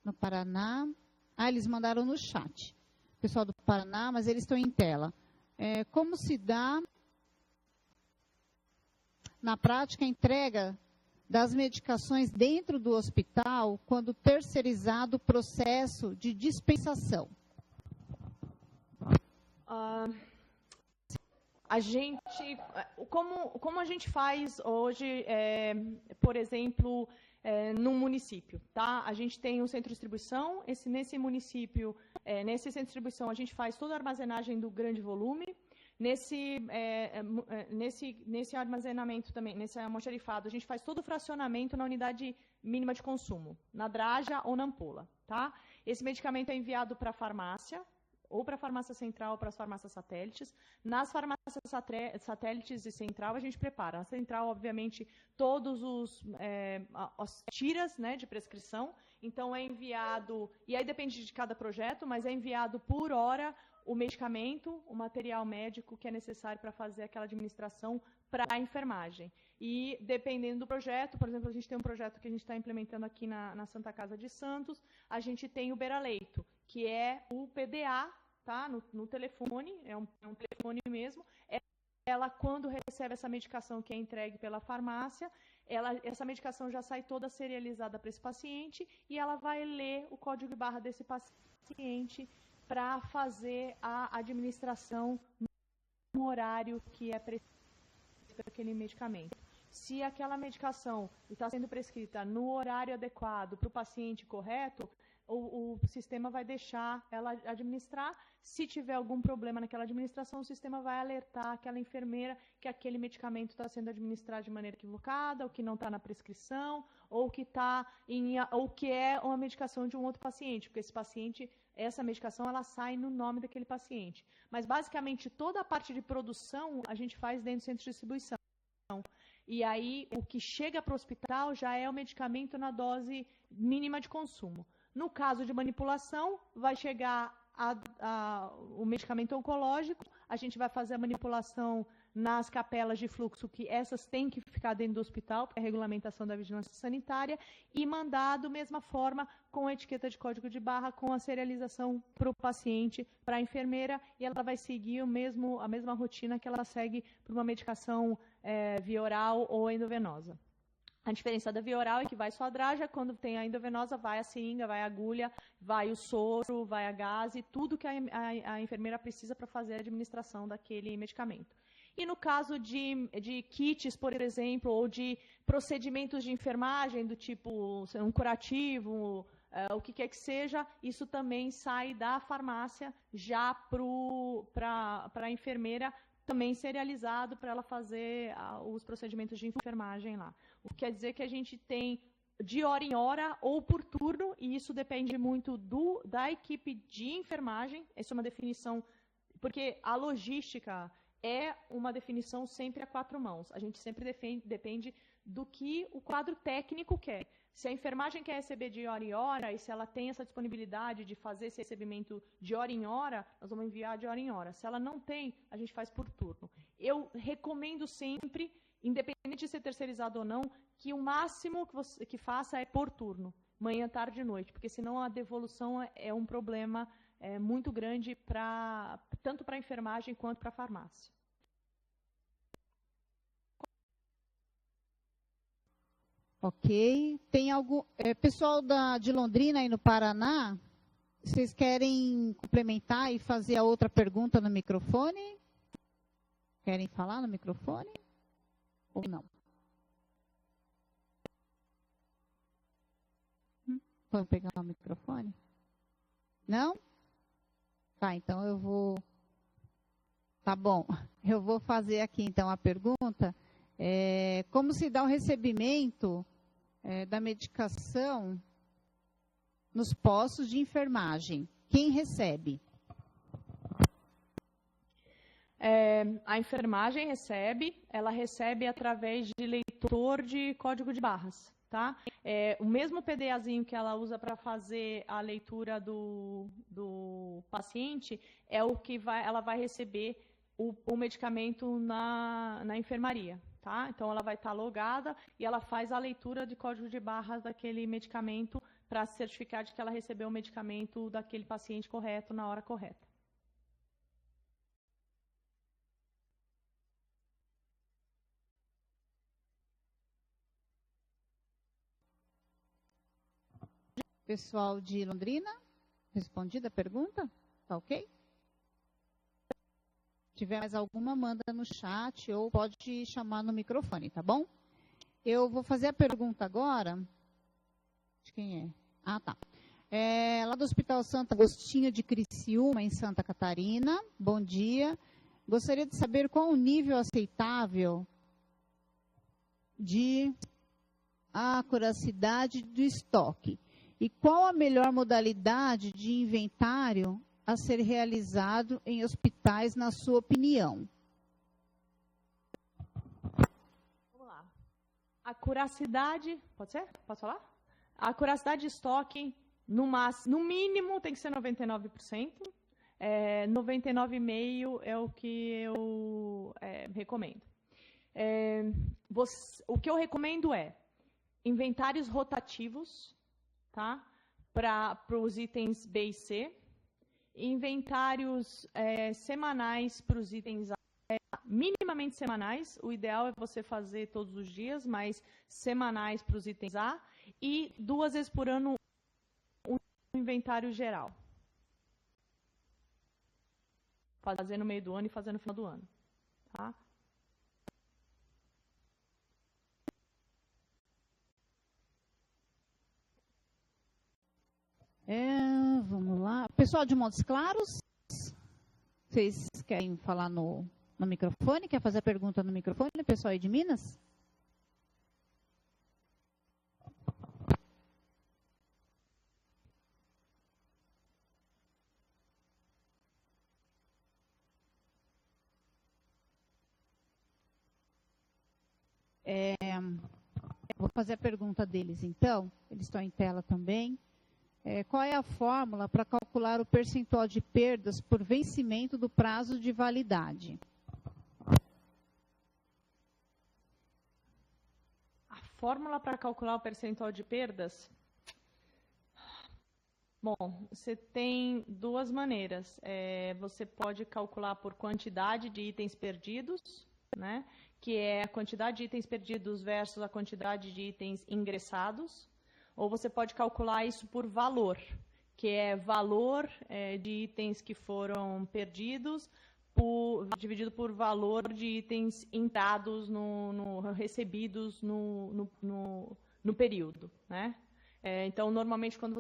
no Paraná. Ah, eles mandaram no chat. Pessoal do Paraná, mas eles estão em tela. Como se dá, na prática, a entrega das medicações dentro do hospital quando terceirizado o processo de dispensação? Como a gente faz hoje, por exemplo, num município, tá? A gente tem um centro de distribuição, nesse município, nesse centro de distribuição, a gente faz toda a armazenagem do grande volume. Nesse armazenamento também, nesse almoxarifado, a gente faz todo o fracionamento na unidade mínima de consumo, na draja ou na ampola, tá? Esse medicamento é enviado para a farmácia, ou para a farmácia central ou para as farmácias satélites. Nas farmácias satélites e central, a gente prepara. Na central, obviamente, todos as tiras, né, de prescrição. Então, é enviado, e aí depende de cada projeto, mas é enviado por hora o medicamento, o material médico que é necessário para fazer aquela administração para a enfermagem. E, dependendo do projeto, por exemplo, a gente tem um projeto que a gente está implementando aqui na Santa Casa de Santos, a gente tem o Beira-Leito, que é o PDA, tá? No telefone, é um telefone mesmo. Ela, quando recebe essa medicação que é entregue pela farmácia, essa medicação já sai toda serializada para esse paciente e ela vai ler o código de barra desse paciente para fazer a administração no horário que é prescrito para aquele medicamento. Se aquela medicação está sendo prescrita no horário adequado para o paciente correto, o sistema vai deixar ela administrar. Se tiver algum problema naquela administração, o sistema vai alertar aquela enfermeira que aquele medicamento está sendo administrado de maneira equivocada, ou que não está na prescrição, ou que é uma medicação de um outro paciente, porque essa medicação ela sai no nome daquele paciente. Mas, basicamente, toda a parte de produção a gente faz dentro do centro de distribuição. E aí, o que chega para o hospital já é o medicamento na dose mínima de consumo. No caso de manipulação, vai chegar o medicamento oncológico, a gente vai fazer a manipulação nas capelas de fluxo, que essas têm que ficar dentro do hospital, porque é a regulamentação da vigilância sanitária, e mandar da mesma forma, com a etiqueta de código de barra, com a serialização para o paciente, para a enfermeira, e ela vai seguir a mesma rotina que ela segue para uma medicação via oral ou endovenosa. A diferença da via oral é que vai só a draja, quando tem a endovenosa, vai a seringa, vai a agulha, vai o soro, vai a gase, tudo que a enfermeira precisa para fazer a administração daquele medicamento. E no caso de kits, por exemplo, ou de procedimentos de enfermagem, do tipo um curativo, o que quer que seja, isso também sai da farmácia já para a enfermeira, também serializado para ela fazer os procedimentos de enfermagem lá. O que quer dizer que a gente tem de hora em hora ou por turno, e isso depende muito da equipe de enfermagem. Essa é uma definição, porque a logística é uma definição sempre a quatro mãos. A gente sempre depende do que o quadro técnico quer. Se a enfermagem quer receber de hora em hora, e se ela tem essa disponibilidade de fazer esse recebimento de hora em hora, nós vamos enviar de hora em hora. Se ela não tem, a gente faz por turno. Eu recomendo sempre, independente de ser terceirizado ou não, que o máximo que faça é por turno, manhã, tarde e noite, porque senão a devolução é um problema muito grande tanto para a enfermagem quanto para a farmácia. Ok. Tem algum... pessoal de Londrina e no Paraná, vocês querem complementar e fazer a outra pergunta no microfone? Querem falar no microfone? Ou não? Vamos pegar o microfone? Não? Tá, então eu vou... Tá bom. Eu vou fazer aqui, então, a pergunta. Como se dá o recebimento da medicação nos postos de enfermagem? Quem recebe? A enfermagem recebe, ela recebe através de leitor de código de barras, tá? O mesmo PDAzinho que ela usa para fazer a leitura do paciente é o que ela vai receber o medicamento na enfermaria, tá? Então, ela vai estar logada e ela faz a leitura de código de barras daquele medicamento para certificar de que ela recebeu o medicamento daquele paciente correto na hora correta. Pessoal de Londrina, respondida a pergunta? Tá ok? Se tiver mais alguma, manda no chat ou pode chamar no microfone, tá bom? Eu vou fazer a pergunta agora. De quem é? Ah, tá. Lá do Hospital Santo Agostinho de Criciúma, em Santa Catarina. Bom dia. Gostaria de saber qual o nível aceitável de acuracidade do estoque. E qual a melhor modalidade de inventário a ser realizado em hospitais, na sua opinião? Vamos lá. A acuracidade, pode ser? Posso falar? A acuracidade de estoque, no mínimo, tem que ser 99%. 99,5% é o que eu recomendo. O que eu recomendo é inventários rotativos, tá? Para os itens B e C, inventários semanais para os itens A, minimamente semanais, o ideal é você fazer todos os dias, mas semanais para os itens A, e 2 vezes por ano um inventário geral. Fazer no meio do ano e fazer no final do ano, tá? Vamos lá. Pessoal de Montes Claros, vocês querem falar no microfone? Quer fazer a pergunta no microfone, pessoal aí de Minas? Vou fazer a pergunta deles, então. Eles estão em tela também. Qual é a fórmula para calcular o percentual de perdas por vencimento do prazo de validade? A fórmula para calcular o percentual de perdas? Bom, você tem 2 maneiras. Você pode calcular por quantidade de itens perdidos, né? Que é a quantidade de itens perdidos versus a quantidade de itens ingressados. Ou você pode calcular isso por valor, que é valor de itens que foram perdidos dividido por valor de itens entrados, recebidos no período, né? Então, normalmente, quando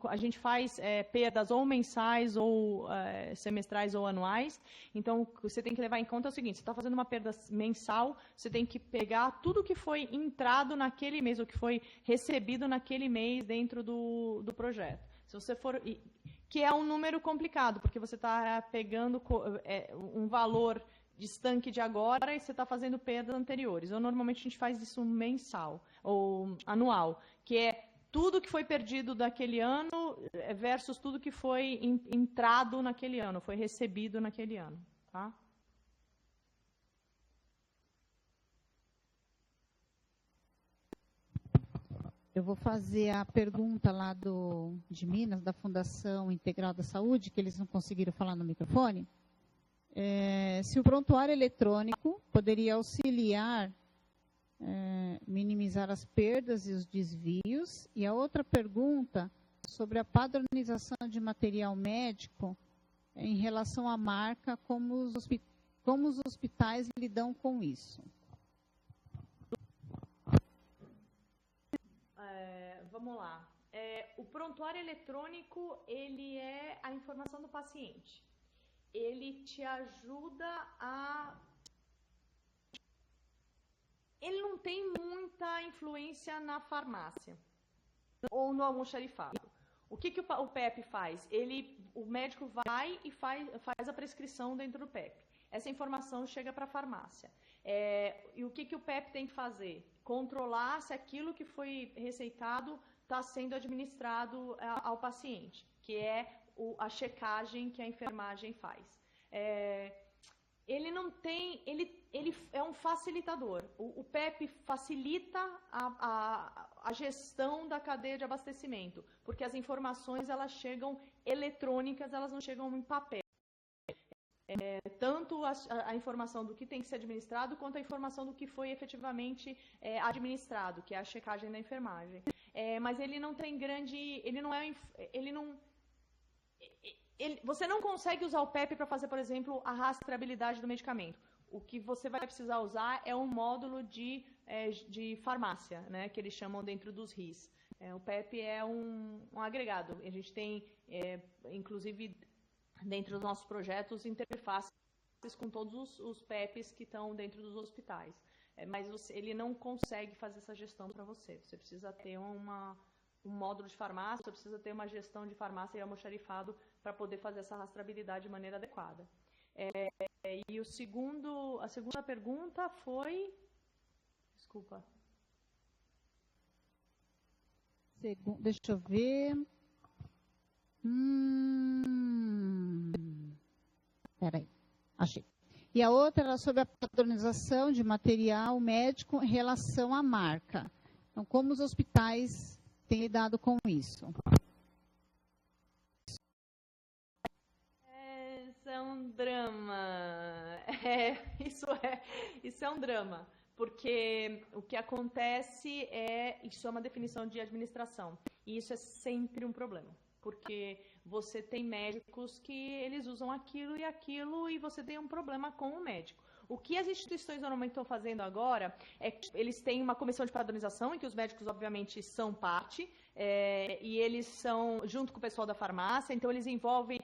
a gente faz perdas ou mensais, ou semestrais, ou anuais, então, você tem que levar em conta o seguinte: você está fazendo uma perda mensal, você tem que pegar tudo que foi entrado naquele mês, ou que foi recebido naquele mês dentro do projeto. Se você for... Que é um número complicado, porque você está pegando um valor de estanque de agora e você está fazendo perdas anteriores. Ou, normalmente, a gente faz isso mensal, ou anual, que é tudo que foi perdido daquele ano versus tudo que foi entrado naquele ano, foi recebido naquele ano, tá? Eu vou fazer a pergunta lá de Minas, da Fundação Integral da Saúde, que eles não conseguiram falar no microfone. Se o prontuário eletrônico poderia auxiliar minimizar as perdas e os desvios. E a outra pergunta sobre a padronização de material médico em relação à marca, como os hospitais lidam com isso. Vamos lá. O prontuário eletrônico, ele é a informação do paciente. Ele te ajuda a ele não tem muita influência na farmácia ou no almoxarifado. O que o PEP faz? O médico vai e faz a prescrição dentro do PEP. Essa informação chega para a farmácia. E o que o PEP tem que fazer? Controlar se aquilo que foi receitado está sendo administrado ao paciente, que é a checagem que a enfermagem faz. Ele não tem, ele é um facilitador. O PEP facilita a gestão da cadeia de abastecimento, porque as informações elas chegam eletrônicas, elas não chegam em papel. Tanto a informação do que tem que ser administrado, quanto a informação do que foi efetivamente administrado, que é a checagem da enfermagem. Mas ele não tem grande, você não consegue usar o PEP para fazer, por exemplo, a rastreabilidade do medicamento. O que você vai precisar usar é um módulo de farmácia, né, que eles chamam dentro dos RIS. O PEP é um agregado. A gente tem, inclusive, dentro dos nossos projetos, interfaces com todos os PEPs que estão dentro dos hospitais. Mas ele não consegue fazer essa gestão para você. Você precisa ter um módulo de farmácia, você precisa ter uma gestão de farmácia e almoxarifado para poder fazer essa rastreabilidade de maneira adequada. E a segunda pergunta foi... Desculpa. Deixa eu ver... Peraí, achei. E a outra era sobre a padronização de material médico em relação à marca. Então, como os hospitais têm lidado com isso? Isso é um drama. Isso é um drama. Porque o que acontece isso é uma definição de administração. E isso é sempre um problema. Porque você tem médicos que eles usam aquilo e você tem um problema com o médico. O que as instituições normalmente estão fazendo agora é que eles têm uma comissão de padronização, em que os médicos, obviamente, são parte, e eles são, junto com o pessoal da farmácia, então eles envolvem...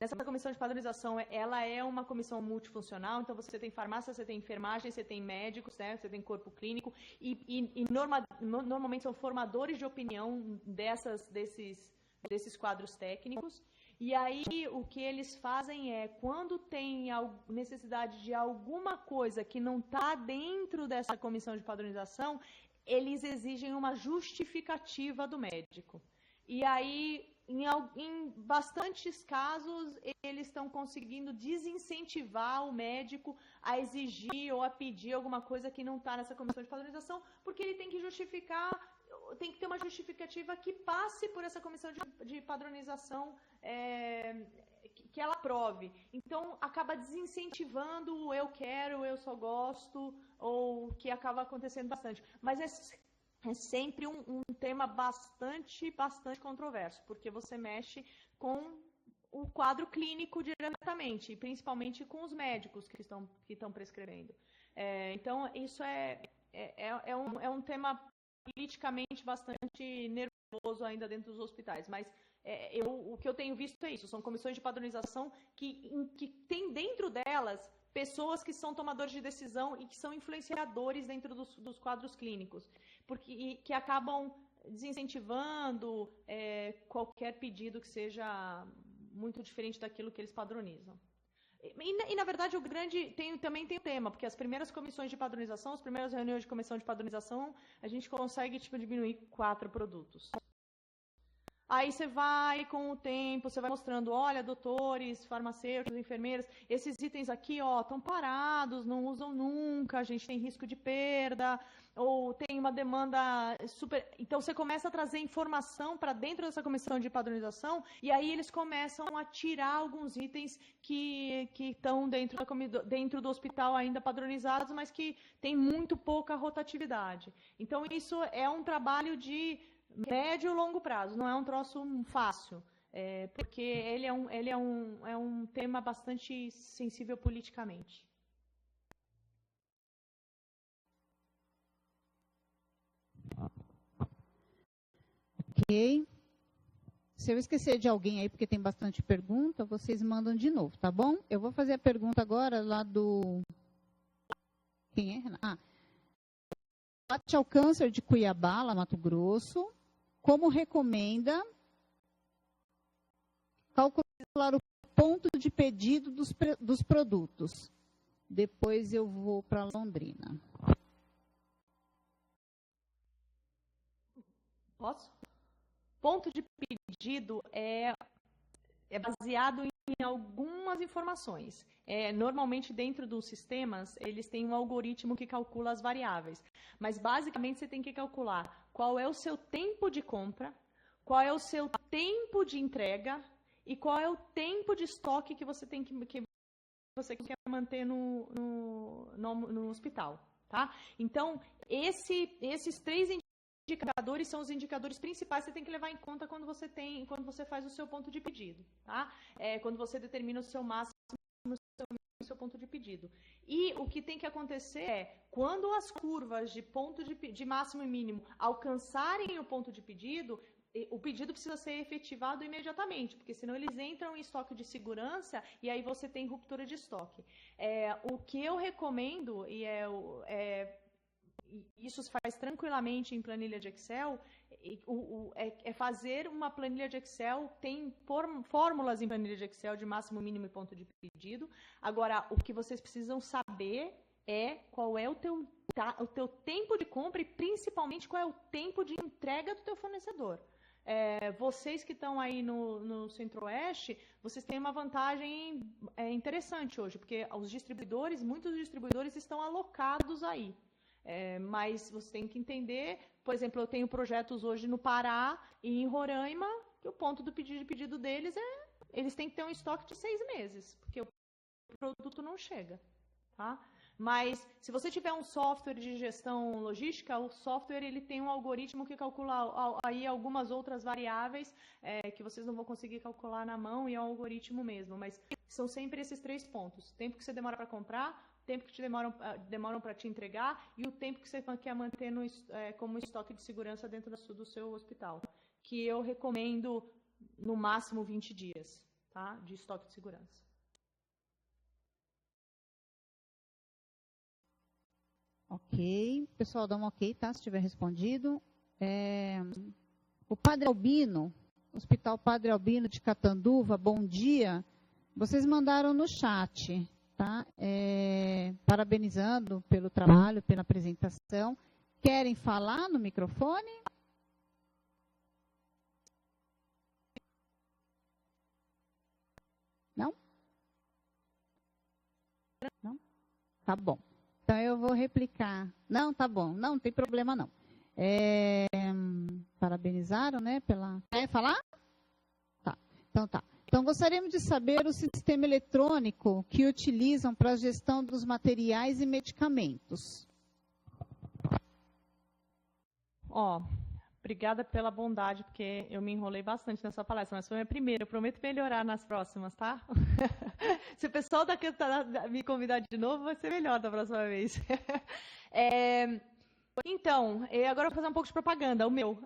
Essa comissão de padronização, ela é uma comissão multifuncional, então você tem farmácia, você tem enfermagem, você tem médicos, né, você tem corpo clínico, e normalmente são formadores de opinião desses quadros técnicos. E aí, o que eles fazem quando tem necessidade de alguma coisa que não está dentro dessa comissão de padronização, eles exigem uma justificativa do médico. E aí, em bastantes casos, eles estão conseguindo desincentivar o médico a exigir ou a pedir alguma coisa que não está nessa comissão de padronização, porque ele tem que justificar, tem que ter uma justificativa que passe por essa comissão de padronização, que ela aprove. Então, acaba desincentivando o eu quero, eu só gosto, ou que acaba acontecendo bastante. Mas é sempre um tema bastante controverso, porque você mexe com o quadro clínico diretamente, e principalmente com os médicos que estão prescrevendo. Então, isso é um tema politicamente bastante nervoso ainda dentro dos hospitais, mas o que eu tenho visto é isso, são comissões de padronização que tem dentro delas pessoas que são tomadores de decisão e que são influenciadores dentro dos quadros clínicos, que acabam desincentivando qualquer pedido que seja muito diferente daquilo que eles padronizam. E na verdade, também tem o tema, porque as primeiras comissões de padronização, as primeiras reuniões de comissão de padronização, a gente consegue diminuir 4 produtos. Aí você vai, com o tempo, você vai mostrando, olha, doutores, farmacêuticos, enfermeiras, esses itens aqui, estão parados, não usam nunca, a gente tem risco de perda, ou tem uma demanda super... Então, você começa a trazer informação para dentro dessa comissão de padronização, e aí eles começam a tirar alguns itens que estão dentro do hospital ainda padronizados, mas que tem muito pouca rotatividade. Então, isso é um trabalho de médio e longo prazo, não é um troço fácil, porque ele é um tema bastante sensível politicamente. Ok. Se eu esquecer de alguém aí, porque tem bastante pergunta, vocês mandam de novo, tá bom? Eu vou fazer a pergunta agora lá do... Quem é? combate ao câncer de Cuiabá, lá, Mato Grosso, como recomenda calcular o ponto de pedido dos produtos. Depois eu vou para Londrina. Posso? Ponto de pedido é baseado em algumas informações. Normalmente, dentro dos sistemas, eles têm um algoritmo que calcula as variáveis. Mas, basicamente, você tem que calcular qual é o seu tempo de compra, qual é o seu tempo de entrega e qual é o tempo de estoque que você tem que você quer manter no hospital. Tá? Então, esses 3 indicadores são os indicadores principais que você tem que levar em conta quando você faz o seu ponto de pedido, tá? Quando você determina o seu máximo, o seu ponto de pedido. E o que tem que acontecer é, quando as curvas de máximo e mínimo alcançarem o ponto de pedido, o pedido precisa ser efetivado imediatamente, porque senão eles entram em estoque de segurança e aí você tem ruptura de estoque. O que eu recomendo, e isso se faz tranquilamente em planilha de Excel, é fazer uma planilha de Excel, tem fórmulas em planilha de Excel de máximo, mínimo e ponto de pedido. Agora, o que vocês precisam saber é qual é o teu tempo de compra e, principalmente, qual é o tempo de entrega do teu fornecedor. Vocês que estão aí no Centro-Oeste, vocês têm uma vantagem interessante hoje, porque muitos distribuidores estão alocados aí. Mas você tem que entender, por exemplo, eu tenho projetos hoje no Pará e em Roraima, que o ponto de pedido deles eles têm que ter um estoque de 6 meses, porque o produto não chega, tá? Mas se você tiver um software de gestão logística, o software ele tem um algoritmo que calcula aí algumas outras variáveis que vocês não vão conseguir calcular na mão, e é um algoritmo mesmo, mas são sempre esses 3 pontos: tempo que você demora para comprar, tempo que demoram para te entregar e o tempo que você quer manter como estoque de segurança dentro do seu hospital, que eu recomendo no máximo 20 dias, tá? De estoque de segurança. Ok. Pessoal, dá um ok, tá? Se tiver respondido. O Padre Albino, Hospital Padre Albino de Catanduva, bom dia. Vocês mandaram no chat, tá? Parabenizando pelo trabalho, pela apresentação. Querem falar no microfone? Não? Não? Tá bom. Então, eu vou replicar. Não, tá bom. Não tem problema, não. Parabenizaram, né? Quer falar? Tá. Então, tá. Então, gostaríamos de saber o sistema eletrônico que utilizam para a gestão dos materiais e medicamentos. Obrigada pela bondade, porque eu me enrolei bastante nessa palestra, mas foi a minha primeira. Eu prometo melhorar nas próximas, tá? Se o pessoal me convidar de novo, vai ser melhor da próxima vez. Então, agora eu vou fazer um pouco de propaganda, o meu.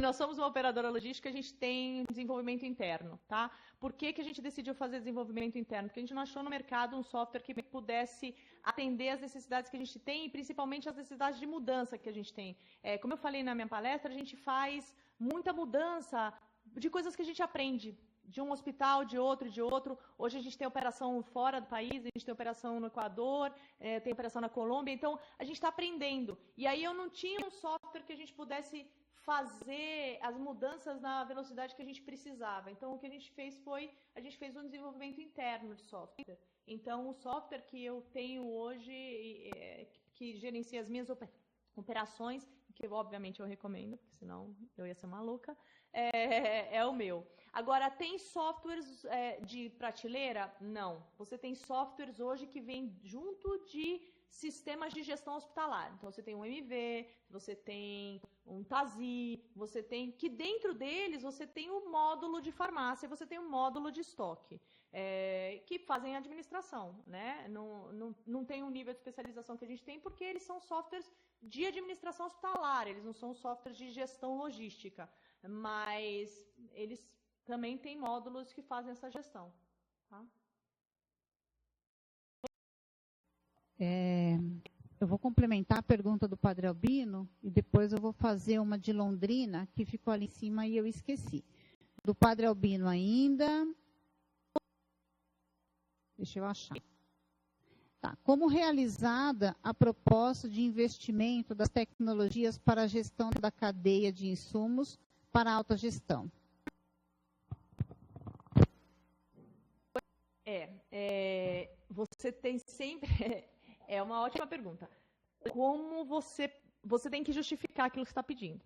Nós somos uma operadora logística, a gente tem desenvolvimento interno, tá? Por que a gente decidiu fazer desenvolvimento interno? Porque a gente não achou no mercado um software que pudesse atender as necessidades que a gente tem e principalmente as necessidades de mudança que a gente tem. Como eu falei na minha palestra, a gente faz muita mudança de coisas que a gente aprende, de um hospital, de outro. Hoje a gente tem operação fora do país, a gente tem operação no Equador, tem operação na Colômbia, então a gente está aprendendo. E aí eu não tinha um software que a gente pudesse fazer as mudanças na velocidade que a gente precisava. Então o que a gente fez um desenvolvimento interno de software. Então o software que eu tenho hoje, que gerencia as minhas operações, que obviamente eu recomendo, porque senão eu ia ser maluca, é o meu. Agora, tem softwares de prateleira? Não. Você tem softwares hoje que vêm junto de sistemas de gestão hospitalar. Então, você tem um MV, você tem um TASI, você tem... que dentro deles você tem um módulo de farmácia, você tem um módulo de estoque, que fazem administração, né? Não tem um nível de especialização que a gente tem, porque eles são softwares de administração hospitalar, eles não são softwares de gestão logística, mas eles também têm módulos que fazem essa gestão. Tá? Eu vou complementar a pergunta do Padre Albino e depois eu vou fazer uma de Londrina, que ficou ali em cima e eu esqueci. Do Padre Albino ainda. Deixa eu achar. Tá. Como realizada a proposta de investimento das tecnologias para a gestão da cadeia de insumos para a alta gestão? Você tem sempre... É uma ótima pergunta. Como você tem que justificar aquilo que você está pedindo?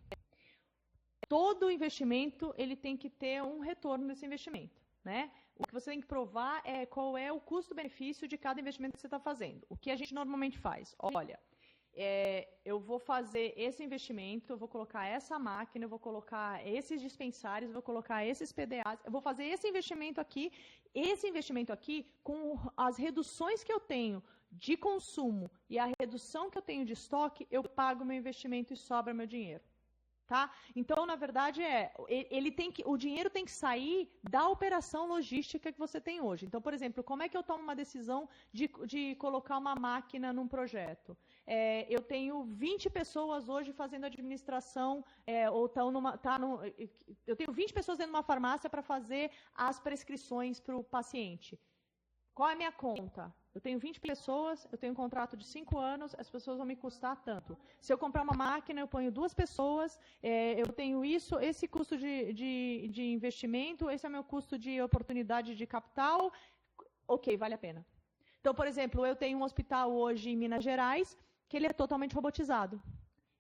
Todo investimento, ele tem que ter um retorno desse investimento, né? O que você tem que provar é qual é o custo-benefício de cada investimento que você está fazendo. O que a gente normalmente faz? Olha, eu vou fazer esse investimento, eu vou colocar essa máquina, eu vou colocar esses dispensários, eu vou colocar esses PDAs, eu vou fazer esse investimento aqui com as reduções que eu tenho de consumo e a redução que eu tenho de estoque, eu pago meu investimento e sobra meu dinheiro. Tá? Então, na verdade, o dinheiro tem que sair da operação logística que você tem hoje. Então, por exemplo, como é que eu tomo uma decisão de colocar uma máquina num projeto? Eu tenho 20 pessoas hoje fazendo administração, eu tenho 20 pessoas dentro de uma farmácia para fazer as prescrições para o paciente. Qual é a minha conta? Eu tenho 20 pessoas, eu tenho um contrato de 5 anos, as pessoas vão me custar tanto. Se eu comprar uma máquina, eu ponho 2 pessoas, eu tenho esse custo de investimento, esse é o meu custo de oportunidade de capital, ok, vale a pena. Então, por exemplo, eu tenho um hospital hoje em Minas Gerais, que ele é totalmente robotizado.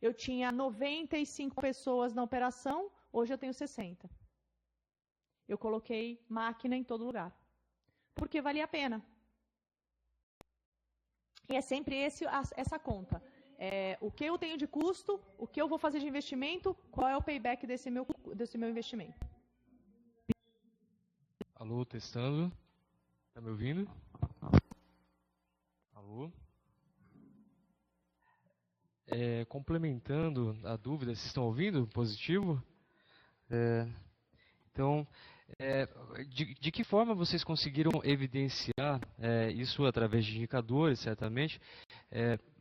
Eu tinha 95 pessoas na operação, hoje eu tenho 60. Eu coloquei máquina em todo lugar. Porque valia a pena. E é sempre essa conta. O que eu tenho de custo, o que eu vou fazer de investimento, qual é o payback desse meu investimento. Alô, testando. Está me ouvindo? Alô? Complementando a dúvida, vocês estão ouvindo? Positivo? Então... de que forma vocês conseguiram evidenciar isso através de indicadores, certamente,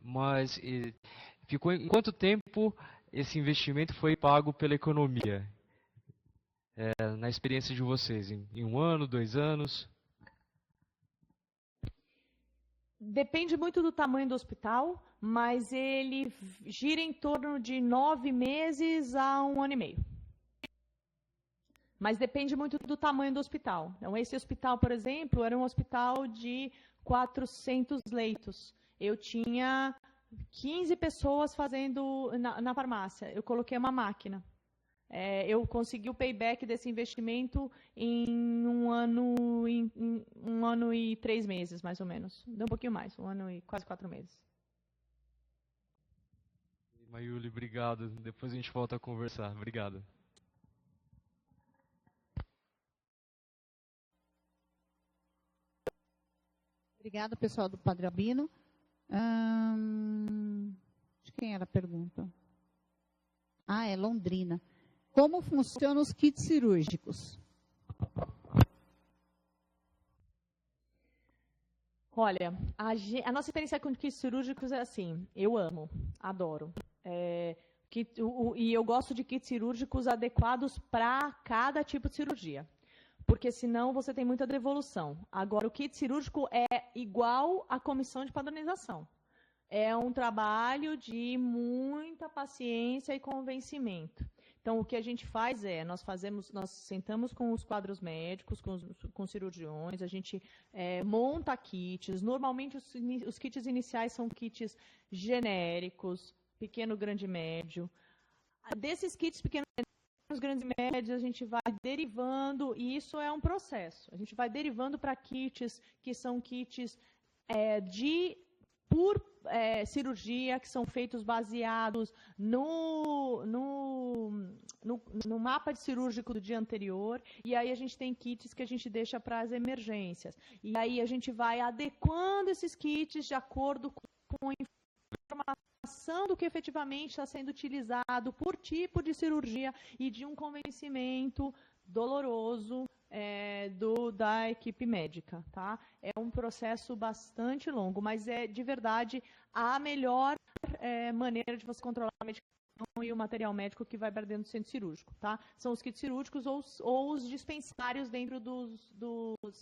mas em quanto tempo esse investimento foi pago pela economia? Na experiência de vocês, em 1 ano, 2 anos? Depende muito do tamanho do hospital, mas ele gira em torno de 9 meses a 1 ano e meio. Mas depende muito do tamanho do hospital. Então, esse hospital, por exemplo, era um hospital de 400 leitos. Eu tinha 15 pessoas fazendo na farmácia. Eu coloquei uma máquina. Eu consegui o payback desse investimento em 1 ano e 3 meses, mais ou menos. Deu um pouquinho mais, 1 ano e quase 4 meses. Mayuli, obrigado. Depois a gente volta a conversar. Obrigado. Obrigada, pessoal do Padre Albino. De quem era a pergunta? É Londrina. Como funcionam os kits cirúrgicos? Olha, a nossa experiência com kits cirúrgicos é assim, eu amo, adoro. E eu gosto de kits cirúrgicos adequados para cada tipo de cirurgia. Porque senão você tem muita devolução. Agora, o kit cirúrgico é igual à comissão de padronização. É um trabalho de muita paciência e convencimento. Então, o que a gente faz nós sentamos com os quadros médicos, com os cirurgiões, a gente monta kits. Normalmente, os kits iniciais são kits genéricos, pequeno, grande, médio. Desses kits pequenos, os grandes e médios, a gente vai derivando, e isso é um processo. A gente vai derivando para kits que são kits por cirurgia, que são feitos baseados no mapa de cirúrgico do dia anterior, e aí a gente tem kits que a gente deixa para as emergências. E aí a gente vai adequando esses kits de acordo com a informação do que efetivamente está sendo utilizado por tipo de cirurgia e de um convencimento doloroso da equipe médica, tá? É um processo bastante longo, mas é, de verdade, a melhor maneira de você controlar a medicação e o material médico que vai para dentro do centro cirúrgico, tá? São os kits cirúrgicos ou os dispensários dentro dos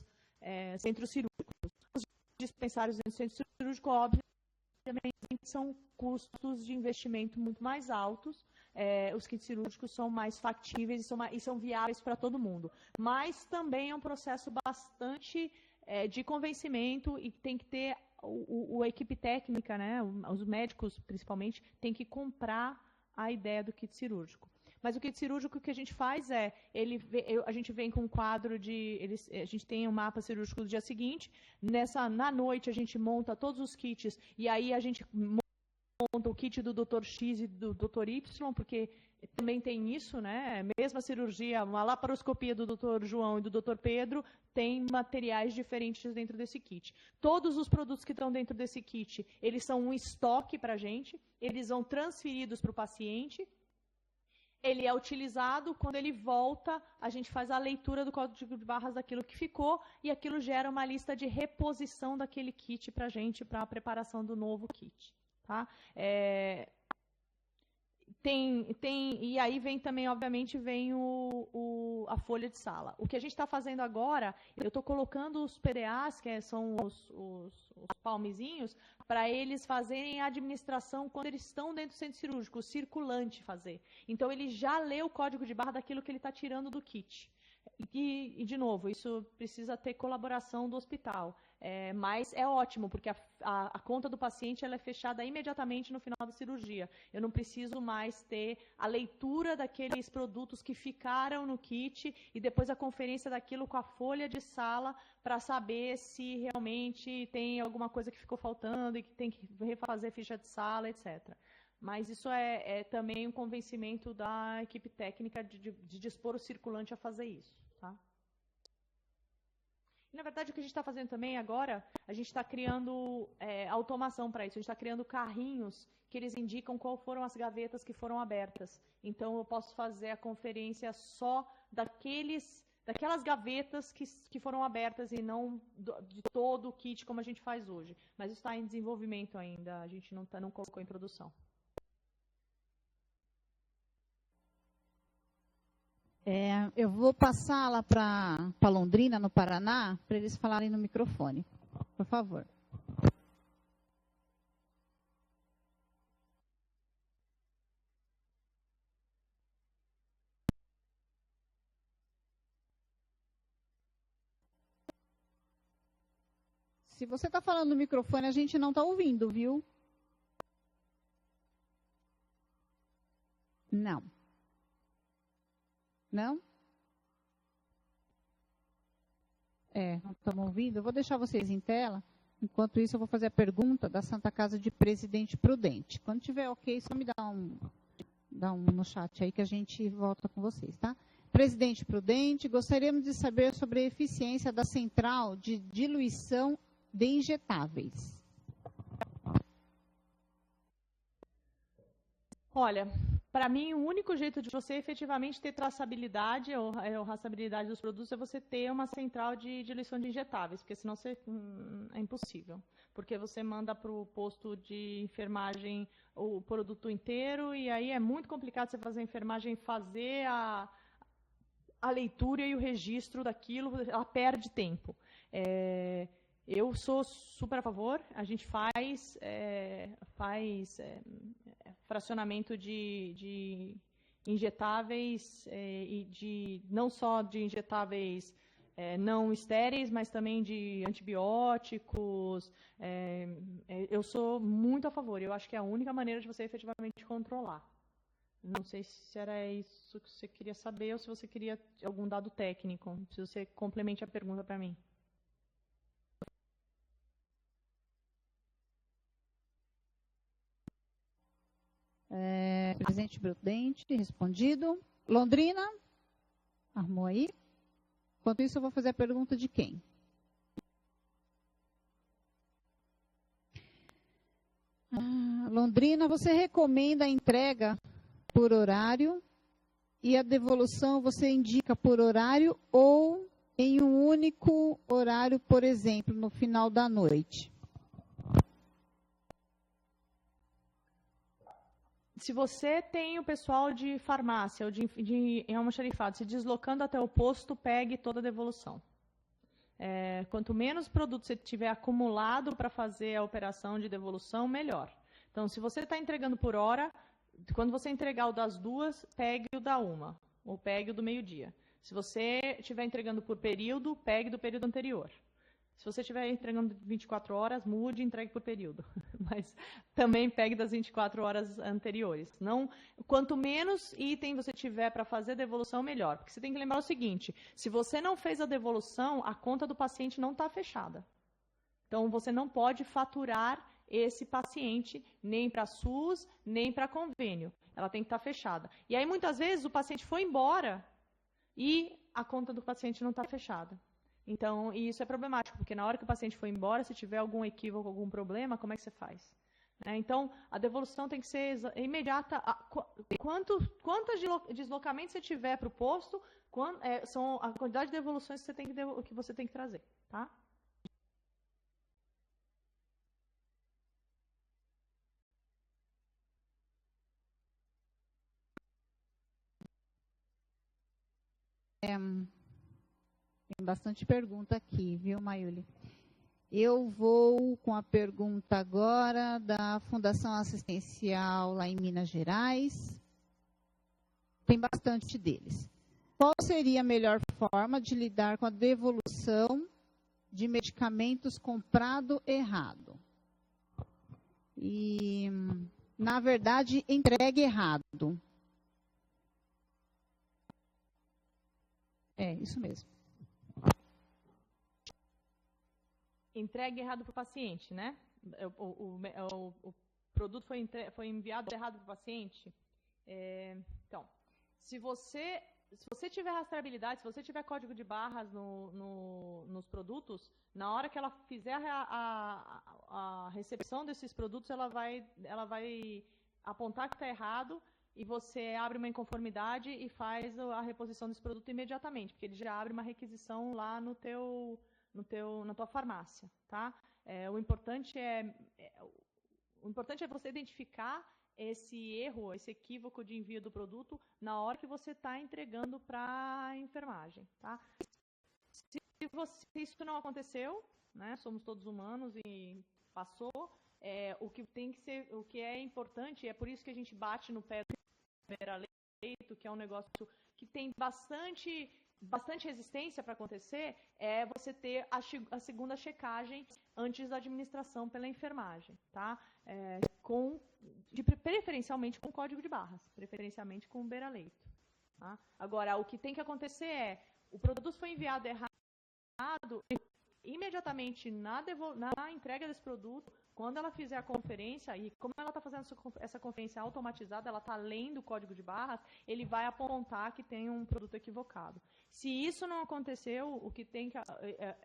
centros cirúrgicos. Os dispensários dentro do centro cirúrgico, obviamente, são custos de investimento muito mais altos. Os kits cirúrgicos são mais factíveis e são viáveis para todo mundo. Mas também é um processo bastante de convencimento e tem que ter a equipe técnica, né, os médicos principalmente, tem que comprar a ideia do kit cirúrgico. Mas o kit cirúrgico que a gente faz a gente vem com um quadro a gente tem um mapa cirúrgico do dia seguinte, na noite a gente monta todos os kits, e aí a gente monta o kit do Dr. X e do Dr. Y, porque também tem isso, né? Mesma cirurgia, uma laparoscopia do Dr. João e do Dr. Pedro, tem materiais diferentes dentro desse kit. Todos os produtos que estão dentro desse kit, eles são um estoque para a gente, eles são transferidos para o paciente, ele é utilizado, quando ele volta, a gente faz a leitura do código de barras daquilo que ficou, e aquilo gera uma lista de reposição daquele kit para a gente, para a preparação do novo kit. Tá? E aí vem também, obviamente, vem a folha de sala. O que a gente está fazendo agora, eu estou colocando os PDAs, que são os palmezinhos, para eles fazerem a administração quando eles estão dentro do centro cirúrgico, o circulante fazer. Então, ele já lê o código de barra daquilo que ele está tirando do kit. E, de novo, isso precisa ter colaboração do hospital. Mas é ótimo, porque a conta do paciente ela é fechada imediatamente no final da cirurgia. Eu não preciso mais ter a leitura daqueles produtos que ficaram no kit e depois a conferência daquilo com a folha de sala para saber se realmente tem alguma coisa que ficou faltando e que tem que refazer ficha de sala, etc. Mas isso é também um convencimento da equipe técnica de dispor o circulante a fazer isso. Tá? E, na verdade, o que a gente está fazendo também agora, a gente está criando automação para isso. A gente está criando carrinhos que eles indicam quais foram as gavetas que foram abertas. Então, eu posso fazer a conferência só daquelas gavetas que foram abertas e não de todo o kit como a gente faz hoje. Mas isso está em desenvolvimento ainda, a gente não colocou em produção. Eu vou passar lá para Londrina, no Paraná, para eles falarem no microfone. Por favor. Se você está falando no microfone, a gente não está ouvindo, viu? Não. Não? Não estamos ouvindo? Eu vou deixar vocês em tela. Enquanto isso, eu vou fazer a pergunta da Santa Casa de Presidente Prudente. Quando tiver ok, só me dá um no chat aí que a gente volta com vocês, tá? Presidente Prudente, gostaríamos de saber sobre a eficiência da central de diluição de injetáveis. Olha, para mim, o único jeito de você efetivamente ter traçabilidade ou rastreabilidade dos produtos é você ter uma central de diluição de injetáveis, porque senão é impossível. Porque você manda para o posto de enfermagem o produto inteiro e aí é muito complicado você fazer a enfermagem fazer a leitura e o registro daquilo, ela perde tempo. Eu sou super a favor, a gente faz fracionamento de injetáveis e não só de injetáveis não estéreis, mas também de antibióticos. Eu sou muito a favor, eu acho que é a única maneira de você efetivamente controlar. Não sei se era isso que você queria saber ou se você queria algum dado técnico, se você complemente a pergunta para mim. Presidente Prudente, respondido. Londrina? Armou aí? Enquanto isso, eu vou fazer a pergunta de quem? Londrina, você recomenda a entrega por horário e a devolução você indica por horário ou em um único horário, por exemplo, no final da noite? Se você tem o pessoal de farmácia ou de almoxarifado se deslocando até o posto, pegue toda a devolução. Quanto menos produto você tiver acumulado para fazer a operação de devolução, melhor. Então, se você está entregando por hora, quando você entregar o das 2, pegue o da 1, ou pegue o do meio-dia. Se você estiver entregando por período, pegue do período anterior. Se você estiver entregando 24 horas, mude e entregue por período. Mas também pegue das 24 horas anteriores. Não, quanto menos item você tiver para fazer a devolução, melhor. Porque você tem que lembrar o seguinte, se você não fez a devolução, a conta do paciente não está fechada. Então, você não pode faturar esse paciente nem para SUS, nem para convênio. Ela tem que estar fechada. E aí, muitas vezes, o paciente foi embora e a conta do paciente não está fechada. Então, isso é problemático, porque na hora que o paciente foi embora, se tiver algum equívoco, algum problema, como é que você faz? Então, a devolução tem que ser imediata. Quantos deslocamentos você tiver para o posto, são a quantidade de devoluções que você tem que trazer. Tá? Tem bastante pergunta aqui, viu, Mayuli? Eu vou com a pergunta agora da Fundação Assistencial lá em Minas Gerais. Tem bastante deles. Qual seria a melhor forma de lidar com a devolução de medicamentos comprado errado? E, na verdade, entregue errado. Isso mesmo. Entregue errado para o paciente, né? O produto foi enviado errado para o paciente. Então, se você tiver rastreabilidade, se você tiver código de barras nos produtos, na hora que ela fizer a recepção desses produtos, ela vai apontar que está errado e você abre uma inconformidade e faz a reposição desse produto imediatamente, porque ele já abre uma requisição lá na tua farmácia, tá? O importante é você identificar esse erro, esse equívoco de envio do produto na hora que você está entregando para a enfermagem, tá? Se isso não aconteceu, né, somos todos humanos e passou, o que é importante, é por isso que a gente bate no pé do Veraleito, que é um negócio que tem bastante resistência para acontecer, é você ter a segunda checagem antes da administração pela enfermagem, tá? Preferencialmente com código de barras, preferencialmente com o Veraleito. Tá? Agora, o que tem que acontecer o produto foi enviado errado, imediatamente na entrega desse produto, quando ela fizer a conferência, e como ela está fazendo essa conferência automatizada, ela está lendo o código de barras, ele vai apontar que tem um produto equivocado. Se isso não aconteceu, o que tem que,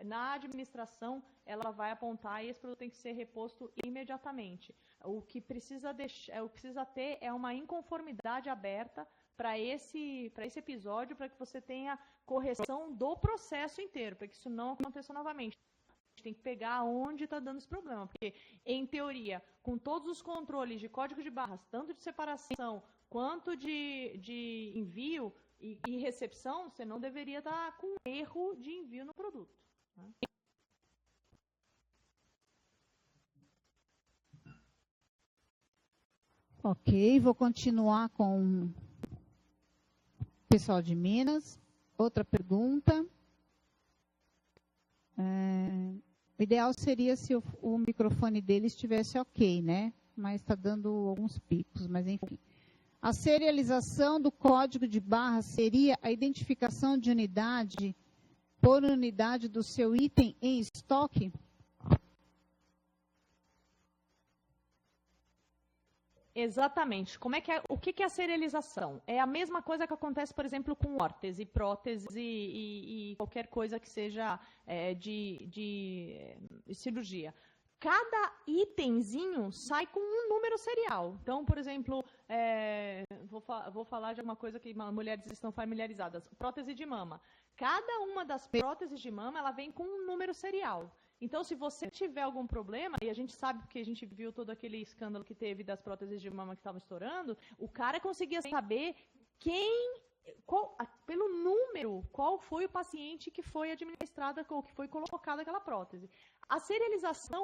na administração, ela vai apontar e esse produto tem que ser reposto imediatamente. O que precisa ter é uma inconformidade aberta para esse episódio, para que você tenha correção do processo inteiro, para que isso não aconteça novamente. A gente tem que pegar onde está dando esse problema, porque, em teoria, com todos os controles de código de barras, tanto de separação quanto de envio e recepção, você não deveria estar com erro de envio no produto. Né? Ok, vou continuar com o pessoal de Minas. Outra pergunta. O ideal seria se o microfone dele estivesse ok, né? Mas está dando alguns picos, mas enfim. A serialização do código de barras seria a identificação de unidade por unidade do seu item em estoque? Exatamente. O que é a serialização? É a mesma coisa que acontece, por exemplo, com órtese, prótese e qualquer coisa que seja de cirurgia. cada itemzinho sai com um número serial. Então, por exemplo, vou falar de alguma coisa que mulheres estão familiarizadas. Prótese de mama. Cada uma das próteses de mama, ela vem com um número serial. Então, se você tiver algum problema, e a gente sabe porque a gente viu todo aquele escândalo que teve das próteses de mama que estavam estourando, o cara conseguia saber pelo número, qual foi o paciente que foi administrada ou que foi colocada aquela prótese. A serialização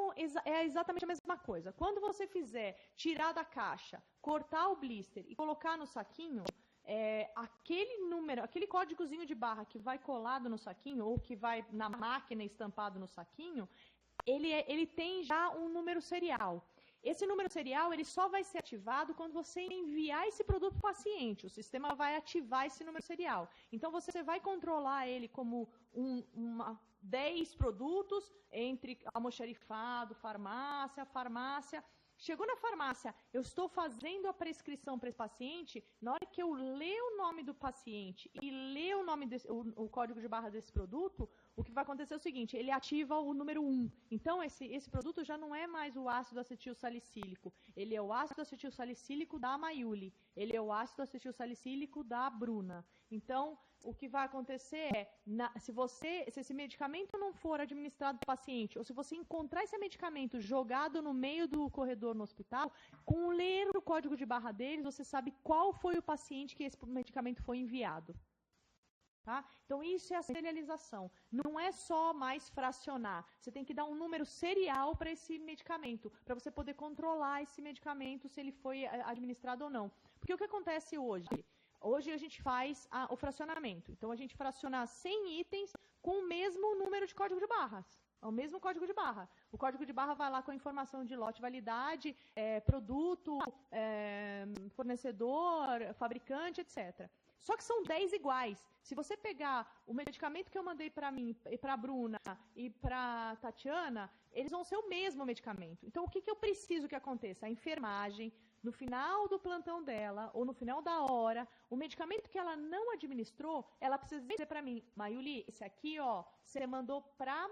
é exatamente a mesma coisa. Quando você fizer tirar da caixa, cortar o blister e colocar no saquinho, aquele número, aquele códigozinho de barra que vai colado no saquinho ou que vai na máquina estampado no saquinho, ele tem já um número serial. Esse número serial ele só vai ser ativado quando você enviar esse produto para o paciente. O sistema vai ativar esse número serial. Então, você vai controlar ele como 10 produtos entre almoxarifado, farmácia. Chegou na farmácia, eu estou fazendo a prescrição para esse paciente, na hora que eu ler o nome do paciente e ler o código de barra desse produto, o que vai acontecer é o seguinte, ele ativa o número 1. Então, esse produto já não é mais o ácido acetil salicílico, ele é o ácido acetil salicílico da Mayuli, ele é o ácido acetil salicílico da Bruna. Então, o que vai acontecer é, se esse medicamento não for administrado para o paciente, ou se você encontrar esse medicamento jogado no meio do corredor no hospital, com ler o código de barra deles, você sabe qual foi o paciente que esse medicamento foi enviado. Tá? Então, isso é a serialização. Não é só mais fracionar. Você tem que dar um número serial para esse medicamento, para você poder controlar esse medicamento, se ele foi administrado ou não. Porque o que acontece hoje? Hoje a gente faz o fracionamento. Então, a gente fraciona 100 itens com o mesmo número de código de barras. É o mesmo código de barra. O código de barra vai lá com a informação de lote, validade, produto, fornecedor, fabricante, etc. Só que são 10 iguais. Se você pegar o medicamento que eu mandei para mim, para a Bruna e para a Tatiana, eles vão ser o mesmo medicamento. Então, o que eu preciso que aconteça? A enfermagem, no final do plantão dela, ou no final da hora, o medicamento que ela não administrou, ela precisa dizer para mim, Mayuli, esse aqui, ó, você mandou para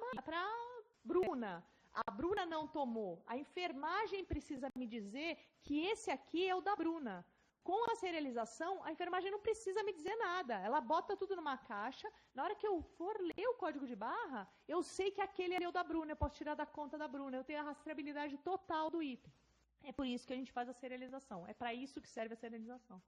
Bruna. A Bruna não tomou. A enfermagem precisa me dizer que esse aqui é o da Bruna. Com a serialização, a enfermagem não precisa me dizer nada. Ela bota tudo numa caixa. Na hora que eu for ler o código de barra, eu sei que aquele é o da Bruna. Eu posso tirar da conta da Bruna. Eu tenho a rastreabilidade total do item. É por isso que a gente faz a serialização. É para isso que serve a serialização.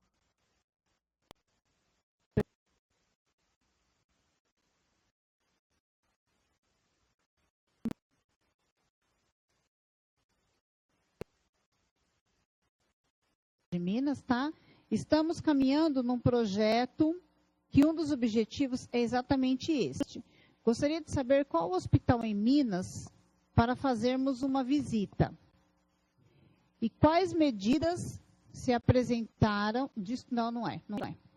De Minas, tá? Estamos caminhando num projeto que um dos objetivos é exatamente este. Gostaria de saber qual hospital em Minas para fazermos uma visita. E quais medidas se apresentaram? Não é.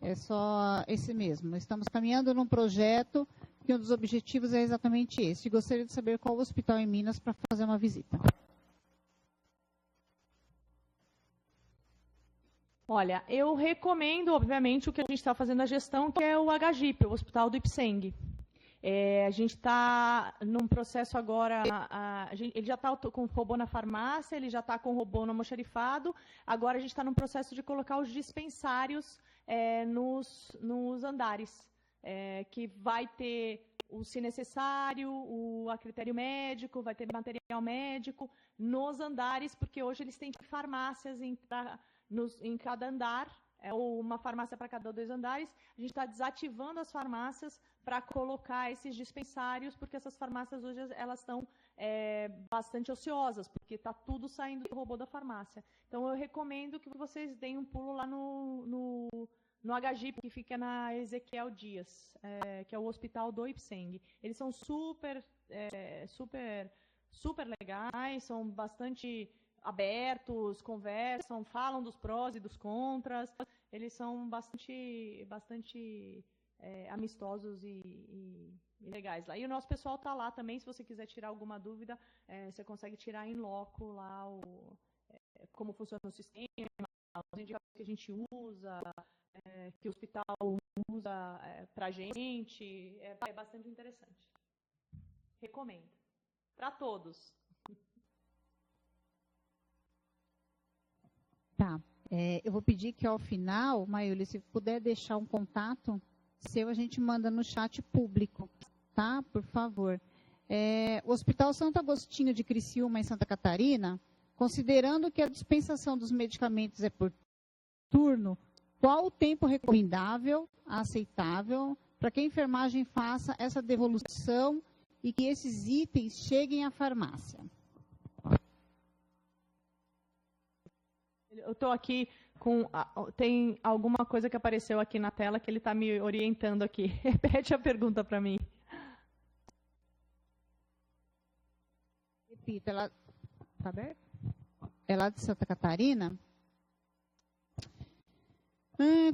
É só esse mesmo. Estamos caminhando num projeto que um dos objetivos é exatamente esse. Gostaria de saber qual hospital em Minas para fazer uma visita. Olha, eu recomendo, obviamente, o que a gente está fazendo a gestão, que é o HGIP, o Hospital do Ipseng. A gente está num processo agora, ele já está com robô na farmácia, ele já está com robô no almoxarifado, agora a gente está num processo de colocar os dispensários nos andares, que vai ter, se necessário, a critério médico, vai ter material médico nos andares, porque hoje eles têm farmácias em cada andar, ou uma farmácia para cada 2 andares. A gente está desativando as farmácias para colocar esses dispensários, porque essas farmácias hoje elas estão bastante ociosas, porque está tudo saindo do robô da farmácia. Então, eu recomendo que vocês deem um pulo lá no HGIP, que fica na Ezequiel Dias, que é o Hospital do Ipseng. Eles são super legais, são bastante abertos, conversam, falam dos prós e dos contras. Eles são bastante amistosos e legais lá. E o nosso pessoal está lá também, se você quiser tirar alguma dúvida, você consegue tirar em loco lá como funciona o sistema, os indicadores que a gente usa, que o hospital usa para a gente. É bastante interessante. Recomendo. Para todos. Eu vou pedir que ao final, Maiuli, se puder deixar um contato seu, a gente manda no chat público, tá? Por favor. O Hospital Santo Agostinho de Criciúma, em Santa Catarina, considerando que a dispensação dos medicamentos é por turno, qual o tempo recomendável, aceitável, para que a enfermagem faça essa devolução e que esses itens cheguem à farmácia? Eu estou aqui com... Tem alguma coisa que apareceu aqui na tela que ele está me orientando aqui. Repete a pergunta para mim. Repita, ela... Está aberto? É lá de Santa Catarina?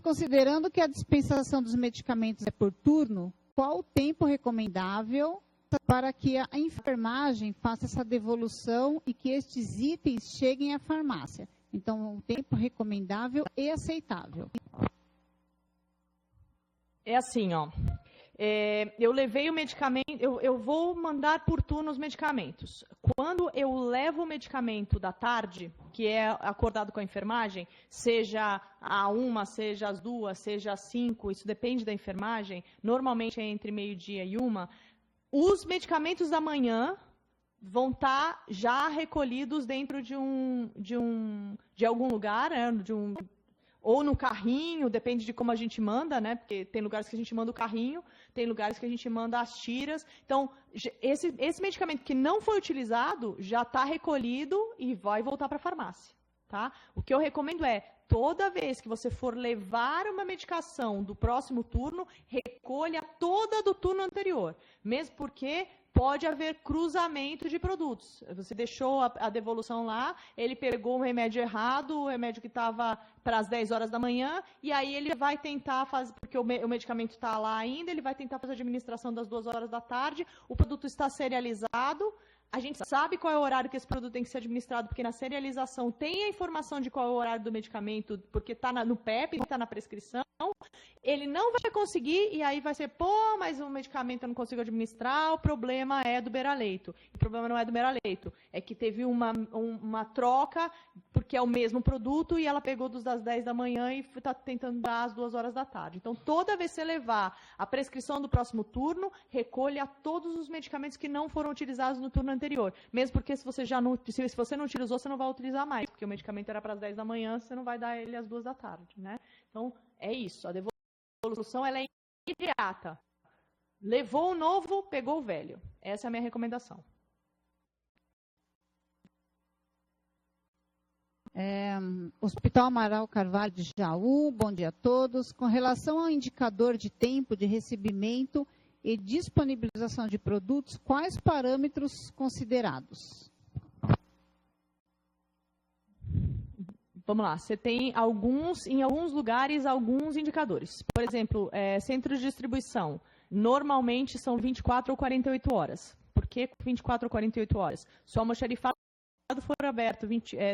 Considerando que a dispensação dos medicamentos é por turno, qual o tempo recomendável para que a enfermagem faça essa devolução e que estes itens cheguem à farmácia? Então, o tempo recomendável e aceitável. É assim, ó. Eu levei o medicamento, eu vou mandar por turno os medicamentos. Quando eu levo o medicamento da tarde, que é acordado com a enfermagem, seja a 1, seja às 2, seja às 5, isso depende da enfermagem, normalmente é entre meio-dia e 1, os medicamentos da manhã vão estar já recolhidos dentro de algum lugar, né, ou no carrinho, depende de como a gente manda, né? Porque tem lugares que a gente manda o carrinho, tem lugares que a gente manda as tiras. Então, esse medicamento que não foi utilizado já está recolhido e vai voltar para a farmácia, tá? O que eu recomendo é, toda vez que você for levar uma medicação do próximo turno, recolha toda do turno anterior, mesmo porque pode haver cruzamento de produtos. Você deixou a devolução lá, ele pegou o remédio errado, o remédio que estava para as 10 horas da manhã, e aí ele vai tentar fazer, porque o medicamento está lá ainda, ele vai tentar fazer a administração das 2 horas da tarde, o produto está serializado, a gente sabe qual é o horário que esse produto tem que ser administrado, porque na serialização tem a informação de qual é o horário do medicamento, porque está no PEP, está na prescrição. Ele não vai conseguir, e aí vai ser, mas o medicamento eu não consigo administrar, o problema é do Beraleito. O problema não é do Beraleito, é que teve uma troca, porque é o mesmo produto, e ela pegou das 10 da manhã e está tentando dar às 2 horas da tarde. Então, toda vez que você levar a prescrição do próximo turno, recolha todos os medicamentos que não foram utilizados no turno anterior. Mesmo porque se você não utilizou, você não vai utilizar mais, porque o medicamento era para as 10 da manhã, você não vai dar ele às 2 da tarde, né? Então, é isso. A devolução ela é imediata. Levou o novo, pegou o velho. Essa é a minha recomendação. Hospital Amaral Carvalho de Jaú, bom dia a todos. Com relação ao indicador de tempo de recebimento e disponibilização de produtos, quais parâmetros considerados? Vamos lá, você tem em alguns lugares, alguns indicadores. Por exemplo, centros de distribuição, normalmente são 24 ou 48 horas. Por que 24 ou 48 horas? Se o almoxarifado for aberto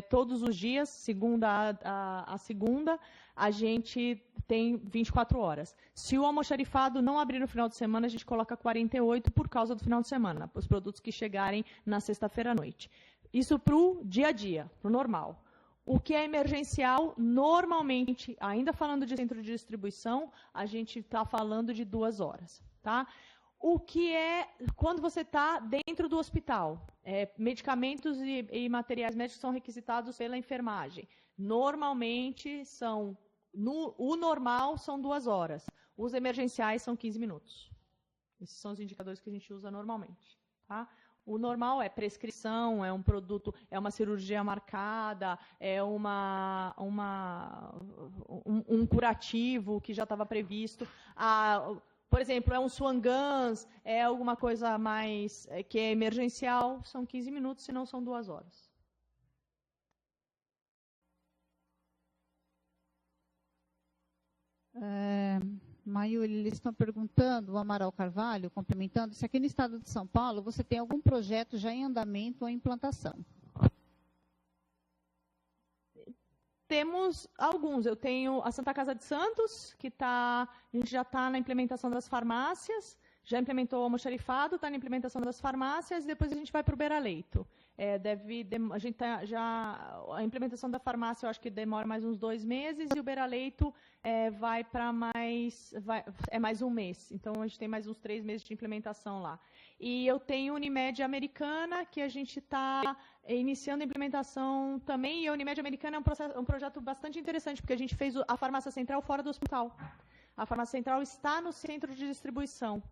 todos os dias, segunda a segunda, a gente tem 24 horas. Se o almoxarifado não abrir no final de semana, a gente coloca 48 por causa do final de semana, os produtos que chegarem na sexta-feira à noite. Isso para o dia a dia, para o normal. O que é emergencial, normalmente, ainda falando de centro de distribuição, a gente está falando de 2 horas. Tá? O que é, quando você está dentro do hospital, medicamentos e materiais médicos são requisitados pela enfermagem. Normalmente, o normal são 2 horas. Os emergenciais são 15 minutos. Esses são os indicadores que a gente usa normalmente. Tá? O normal é prescrição, é um produto, é uma cirurgia marcada, é um curativo que já estava previsto. Por exemplo, é um Swan-Ganz, é alguma coisa mais que é emergencial, são 15 minutos, senão são 2 horas. Maiuli, eles estão perguntando, o Amaral Carvalho, complementando, se aqui no estado de São Paulo você tem algum projeto já em andamento ou em implantação. Temos alguns. Eu tenho a Santa Casa de Santos, que a gente já está na implementação das farmácias, já implementou o almoxarifado, está na implementação das farmácias, e depois a gente vai para o beira-leito. A implementação da farmácia, eu acho que demora mais uns 2 meses, e o beira-leito vai para mais um mês. Então, a gente tem mais uns 3 meses de implementação lá. E eu tenho Unimed Americana, que a gente está iniciando a implementação também, e a Unimed Americana é um projeto bastante interessante, porque a gente fez a farmácia central fora do hospital. A farmácia central está no centro de distribuição.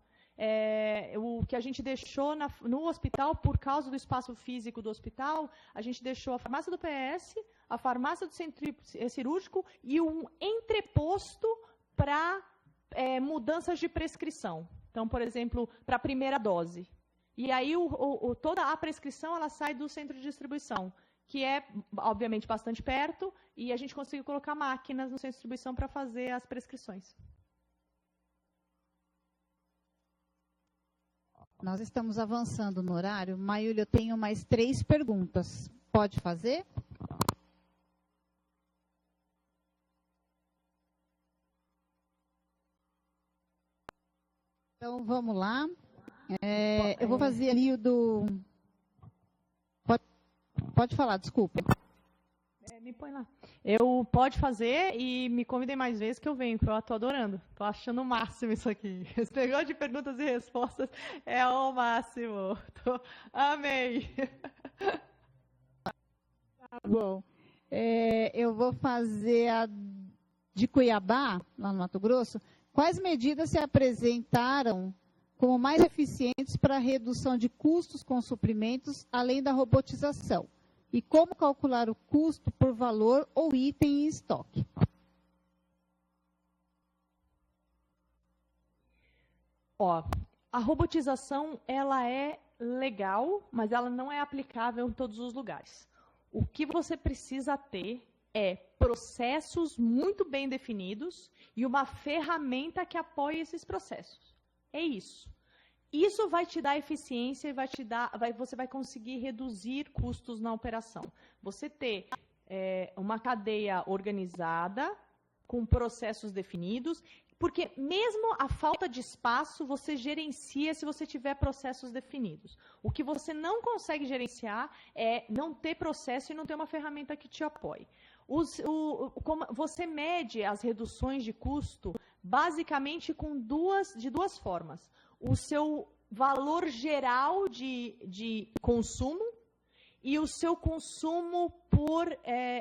O que a gente deixou no hospital, por causa do espaço físico do hospital, a gente deixou a farmácia do PS, a farmácia do centro cirúrgico e um entreposto para mudanças de prescrição. Então, por exemplo, para a primeira dose. E aí toda a prescrição ela sai do centro de distribuição, que é, obviamente, bastante perto, e a gente conseguiu colocar máquinas no centro de distribuição para fazer as prescrições. Nós estamos avançando no horário. Maiúlia, eu tenho mais 3 perguntas. Pode fazer? Então, vamos lá. Eu vou fazer ali o do... Pode falar, desculpa. Me põe lá. Pode fazer e me convidem mais vezes que eu venho, que eu estou adorando. Estou achando o máximo isso aqui. Esse negócio de perguntas e respostas é o máximo. Amei. Tá bom. Eu vou fazer a de Cuiabá, lá no Mato Grosso. Quais medidas se apresentaram como mais eficientes para a redução de custos com suprimentos, além da robotização? E como calcular o custo por valor ou item em estoque? A robotização ela é legal, mas ela não é aplicável em todos os lugares. O que você precisa ter é processos muito bem definidos e uma ferramenta que apoie esses processos. É isso. Isso vai te dar eficiência e você vai conseguir reduzir custos na operação. Você ter uma cadeia organizada, com processos definidos, porque mesmo a falta de espaço, você gerencia se você tiver processos definidos. O que você não consegue gerenciar é não ter processo e não ter uma ferramenta que te apoie. Você mede as reduções de custo basicamente de duas formas. O seu valor geral de consumo e o seu consumo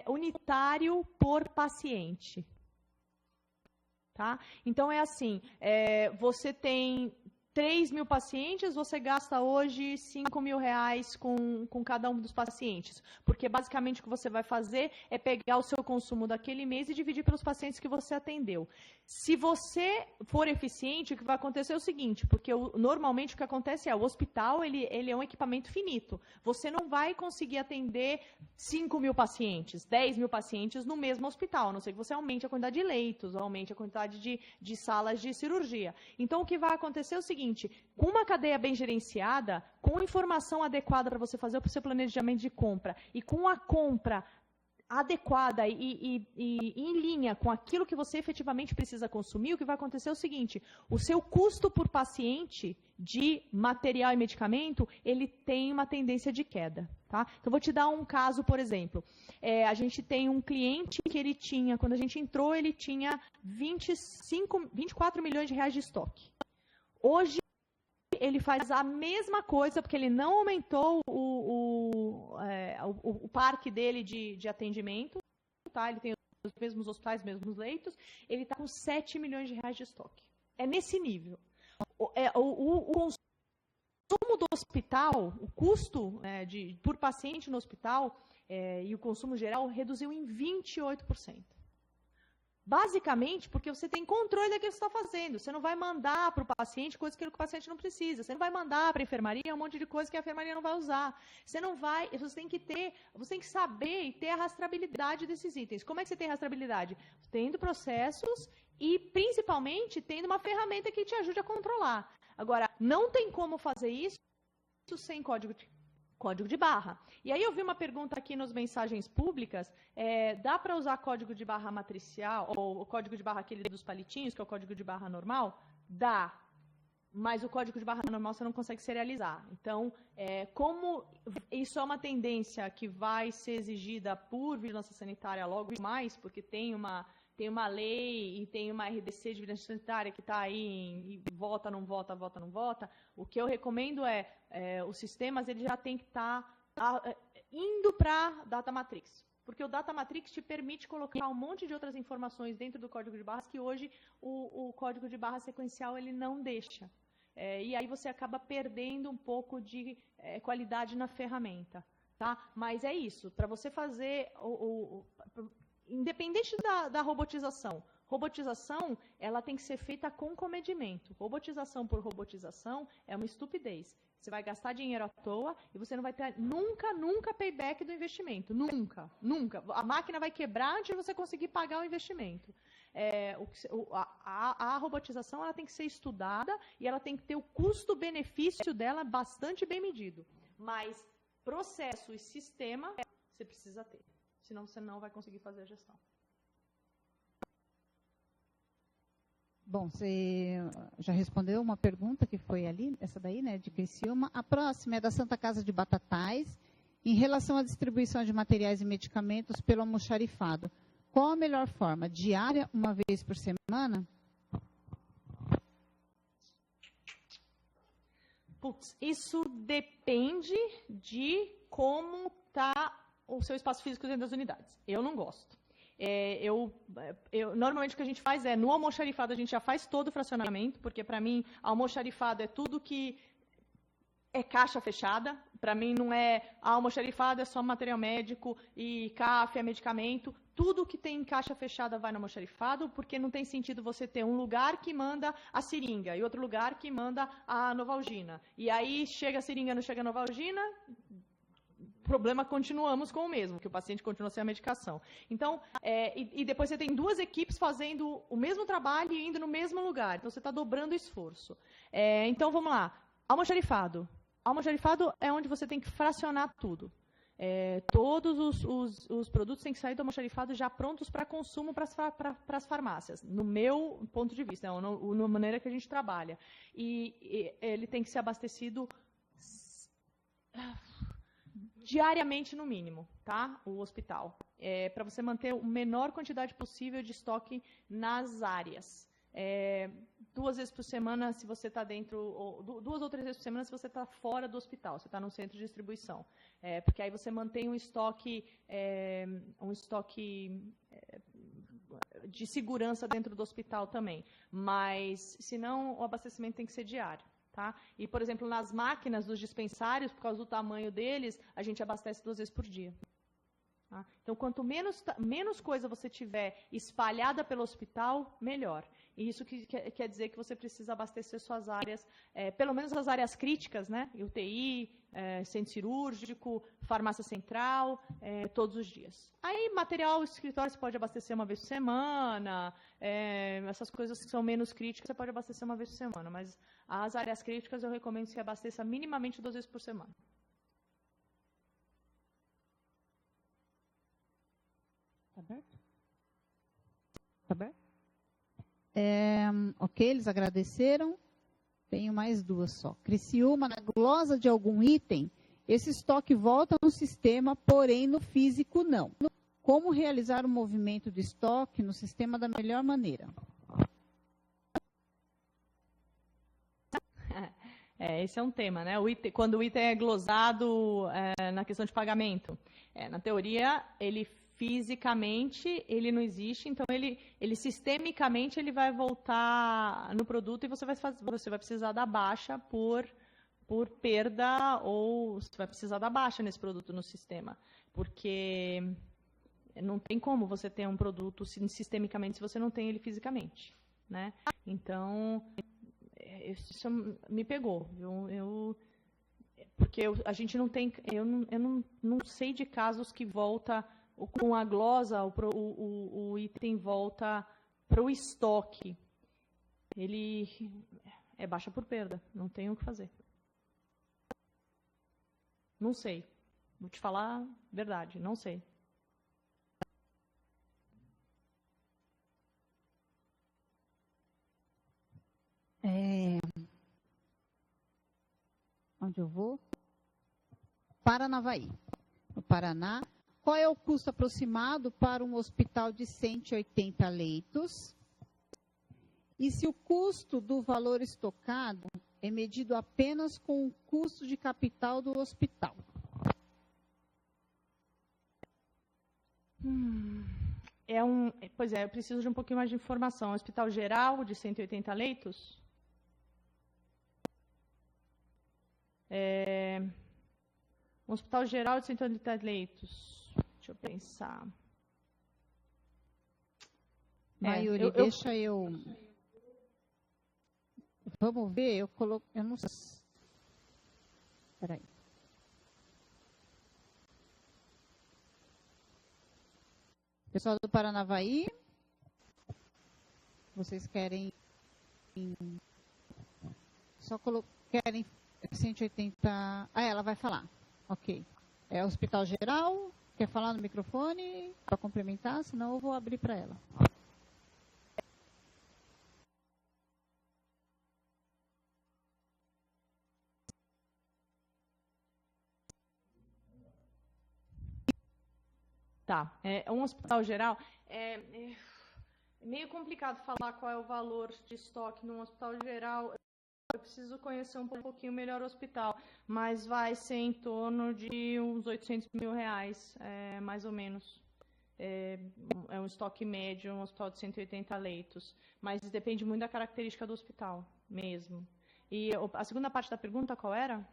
unitário por paciente. Tá? Então, é assim, você tem 3.000 pacientes, você gasta hoje R$5.000 com cada um dos pacientes. Porque, basicamente, o que você vai fazer é pegar o seu consumo daquele mês e dividir pelos pacientes que você atendeu. Se você for eficiente, o que vai acontecer é o seguinte, porque normalmente o que acontece o hospital ele é um equipamento finito. Você não vai conseguir atender 5.000 pacientes, 10.000 pacientes no mesmo hospital, a não ser que você aumente a quantidade de leitos, aumente a quantidade de salas de cirurgia. Então, o que vai acontecer é o seguinte, com uma cadeia bem gerenciada, com informação adequada para você fazer o seu planejamento de compra e com a compra adequada e em linha com aquilo que você efetivamente precisa consumir, o que vai acontecer é o seguinte, o seu custo por paciente de material e medicamento, ele tem uma tendência de queda. Tá? Então, vou te dar um caso, por exemplo. A gente tem um cliente que ele tinha, quando a gente entrou, ele tinha 24 milhões de reais de estoque. Hoje, ele faz a mesma coisa, porque ele não aumentou o parque dele de atendimento, tá? Ele tem os mesmos hospitais, os mesmos leitos, ele está com 7 milhões de reais de estoque. É nesse nível. O consumo do hospital, o custo por paciente no hospital e o consumo geral reduziu em 28%. Basicamente, porque você tem controle daquilo que você está fazendo. Você não vai mandar para o paciente coisas que o paciente não precisa. Você não vai mandar para a enfermaria um monte de coisa que a enfermaria não vai usar. Você tem que saber e ter a rastreabilidade desses itens. Como é que você tem rastreabilidade? Tendo processos e, principalmente, tendo uma ferramenta que te ajude a controlar. Agora, não tem como fazer isso sem código de barra. E aí eu vi uma pergunta aqui nas mensagens públicas, dá para usar código de barra matricial, ou o código de barra aquele dos palitinhos, que é o código de barra normal? Dá. mas o código de barra normal você não consegue serializar. Então, como isso é uma tendência que vai ser exigida por vigilância sanitária logo mais, porque tem uma lei e tem uma RDC de vigilância sanitária que está aí e vota, não vota, vota, não vota, o que eu recomendo os sistemas eles já têm que estar indo para Data Matrix. Porque o Data Matrix te permite colocar um monte de outras informações dentro do código de barras que hoje o código de barra sequencial ele não deixa. E aí você acaba perdendo um pouco de qualidade na ferramenta. Tá? Mas é isso, para você fazer, independente da robotização, ela tem que ser feita com comedimento. Robotização por robotização é uma estupidez. Você vai gastar dinheiro à toa e você não vai ter nunca payback do investimento. Nunca. A máquina vai quebrar antes de você conseguir pagar o investimento. A robotização ela tem que ser estudada e ela tem que ter o custo-benefício dela bastante bem medido. Mas processo e sistema você precisa ter. Senão você não vai conseguir fazer a gestão. Bom, você já respondeu uma pergunta que foi ali, essa daí, né, de Criciúma. A próxima é da Santa Casa de Batatais, em relação à distribuição de materiais e medicamentos pelo almoxarifado. Qual a melhor forma? Diária, uma vez por semana? Putz, isso depende de como está o seu espaço físico dentro das unidades. Eu não gosto. Normalmente o que a gente faz no almoxarifado a gente já faz todo o fracionamento, porque para mim almoxarifado é tudo que é caixa fechada. Para mim não almoxarifado é só material médico e café é medicamento. Tudo que tem em caixa fechada vai no almoxarifado, porque não tem sentido você ter um lugar que manda a seringa e outro lugar que manda a Novalgina. E aí chega a seringa, não chega a Novalgina, problema continuamos com o mesmo, que o paciente continua sem a medicação. Então, e depois você tem duas equipes fazendo o mesmo trabalho e indo no mesmo lugar. Então, você está dobrando o esforço. Então, vamos lá. Almoxarifado. Almoxarifado é onde você tem que fracionar tudo. Todos os produtos têm que sair do almoxarifado já prontos para consumo para as farmácias, no meu ponto de vista, na maneira que a gente trabalha. E ele tem que ser abastecido diariamente, no mínimo, tá? O hospital. Para você manter a menor quantidade possível de estoque nas áreas. 2 vezes por semana, se você está dentro, ou 2 ou 3 vezes por semana, se você está fora do hospital, você está no centro de distribuição. Porque aí você mantém um estoque de segurança dentro do hospital também. Mas, se não, o abastecimento tem que ser diário. Tá? E, por exemplo, nas máquinas dos dispensários, por causa do tamanho deles, a gente abastece 2 vezes por dia. Tá? Então, quanto menos coisa você tiver espalhada pelo hospital, melhor. E isso quer dizer que você precisa abastecer suas áreas, pelo menos as áreas críticas, né? UTI, centro cirúrgico, farmácia central, todos os dias. Aí, material escritório você pode abastecer uma vez por semana, essas coisas que são menos críticas você pode abastecer uma vez por semana, mas as áreas críticas eu recomendo que você abasteça minimamente 2 vezes por semana. Está aberto? Está aberto? Ok, eles agradeceram. Tenho mais 2 só. Criciúma, na glosa de algum item, esse estoque volta no sistema, porém no físico não. Como realizar o movimento do estoque no sistema da melhor maneira? Esse é um tema, né? Quando o item é glosado na questão de pagamento. Na teoria, ele fisicamente ele não existe, então ele sistemicamente ele vai voltar no produto e você vai precisar da baixa por perda, ou você vai precisar da baixa nesse produto no sistema, porque não tem como você ter um produto sistemicamente se você não tem ele fisicamente, né? Então, isso me pegou, porque a gente não tem, eu não sei de casos que volta com a glosa, o item volta para o estoque. Ele é baixa por perda, não tem o que fazer. Não sei. Vou te falar a verdade, não sei. onde eu vou? Paranavaí, no Paraná. Qual é o custo aproximado para um hospital de 180 leitos? E se o custo do valor estocado é medido apenas com o custo de capital do hospital? Pois é, eu preciso de um pouquinho mais de informação. É um hospital geral de 180 leitos? Um hospital geral de 180 leitos. Deixa eu pensar. Maiuri, deixa eu... Vamos ver, eu coloco... Eu não sei. Espera aí. Pessoal do Paranavaí, vocês querem... Só querem 180... Ah, ela vai falar. Ok. É Hospital Geral. Quer falar no microfone para complementar? Senão eu vou abrir para ela. Tá. É um hospital geral. É meio complicado falar qual é o valor de estoque num hospital geral. Eu preciso conhecer um pouquinho melhor o hospital, mas vai ser em torno de uns 800 mil reais, mais ou menos. É um estoque médio, um hospital de 180 leitos, mas depende muito da característica do hospital mesmo. E a segunda parte da pergunta, qual era?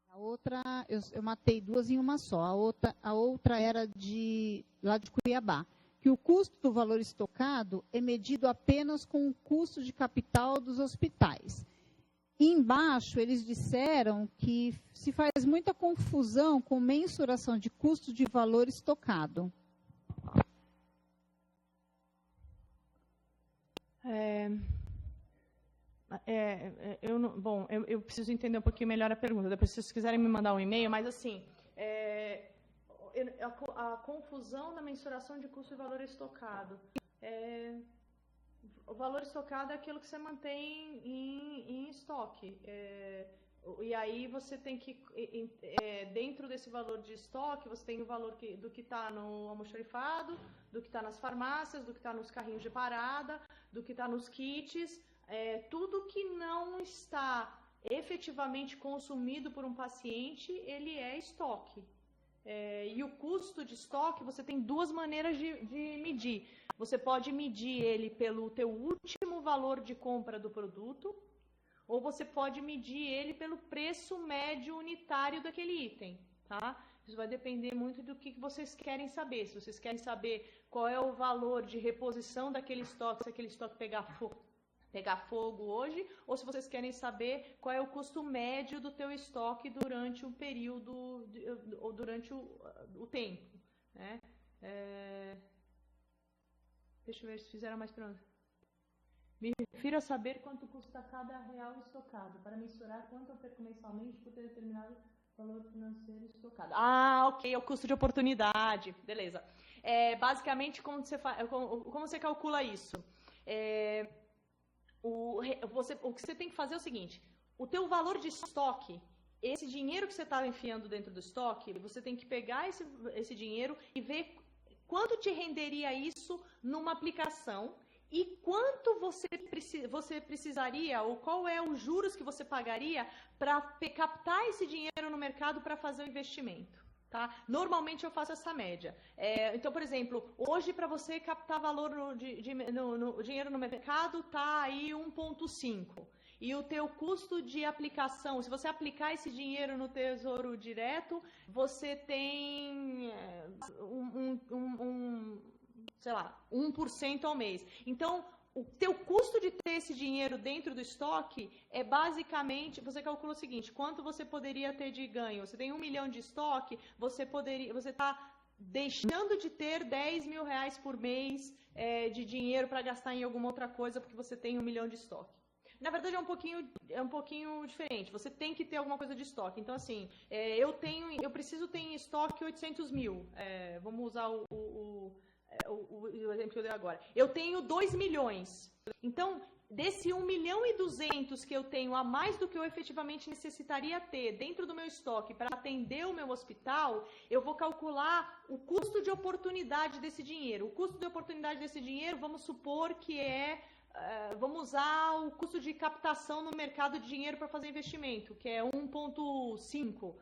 A outra, eu matei duas em uma só. A outra era lá de Cuiabá. Que o custo do valor estocado é medido apenas com o custo de capital dos hospitais. E embaixo, eles disseram que se faz muita confusão com mensuração de custo de valor estocado. Eu preciso entender um pouquinho melhor a pergunta. Depois, se vocês quiserem me mandar um e-mail, mas assim... A confusão na mensuração de custo e valor estocado. O valor estocado é aquilo que você mantém em estoque. E aí você tem que, dentro desse valor de estoque, você tem o valor do que está no almoxarifado, do que está nas farmácias, do que está nos carrinhos de parada, do que está nos kits. Tudo que não está efetivamente consumido por um paciente, ele é estoque. E o custo de estoque, você tem duas maneiras de medir. Você pode medir ele pelo teu último valor de compra do produto, ou você pode medir ele pelo preço médio unitário daquele item, tá? Isso vai depender muito do que vocês querem saber. Se vocês querem saber qual é o valor de reposição daquele estoque, se aquele estoque pegar fogo hoje, ou se vocês querem saber qual é o custo médio do teu estoque durante um período, ou durante o tempo, né? Deixa eu ver se fizeram mais perguntas. Me refiro a saber quanto custa cada real estocado, para mensurar quanto eu perco mensalmente por ter determinado valor financeiro estocado. Ah, ok, é o custo de oportunidade, beleza. Basicamente, como você calcula isso? O que você tem que fazer é o seguinte: o teu valor de estoque, esse dinheiro que você está enfiando dentro do estoque, você tem que pegar esse dinheiro e ver quanto te renderia isso numa aplicação e quanto você precisaria, ou qual é os juros que você pagaria para captar esse dinheiro no mercado para fazer o investimento. Tá? Normalmente eu faço essa média. Então, por exemplo, hoje para você captar valor no dinheiro no mercado está aí 1,5. E o teu custo de aplicação, se você aplicar esse dinheiro no Tesouro Direto, você tem sei lá, 1% ao mês. Então, o teu custo de ter esse dinheiro dentro do estoque é basicamente, você calcula o seguinte: quanto você poderia ter de ganho? Você tem 1 milhão de estoque, você está deixando de ter 10 mil reais por mês de dinheiro para gastar em alguma outra coisa porque você tem 1 milhão de estoque. Na verdade, é um pouquinho diferente. Você tem que ter alguma coisa de estoque. Então, assim, eu preciso ter em estoque 800 mil. Vamos usar o exemplo que eu dei agora. Eu tenho 2 milhões. Então, desse 1.200.000 que eu tenho a mais do que eu efetivamente necessitaria ter dentro do meu estoque para atender o meu hospital, eu vou calcular o custo de oportunidade desse dinheiro. O custo de oportunidade desse dinheiro, vamos supor que vamos usar o custo de captação no mercado de dinheiro para fazer investimento, que é 1,5,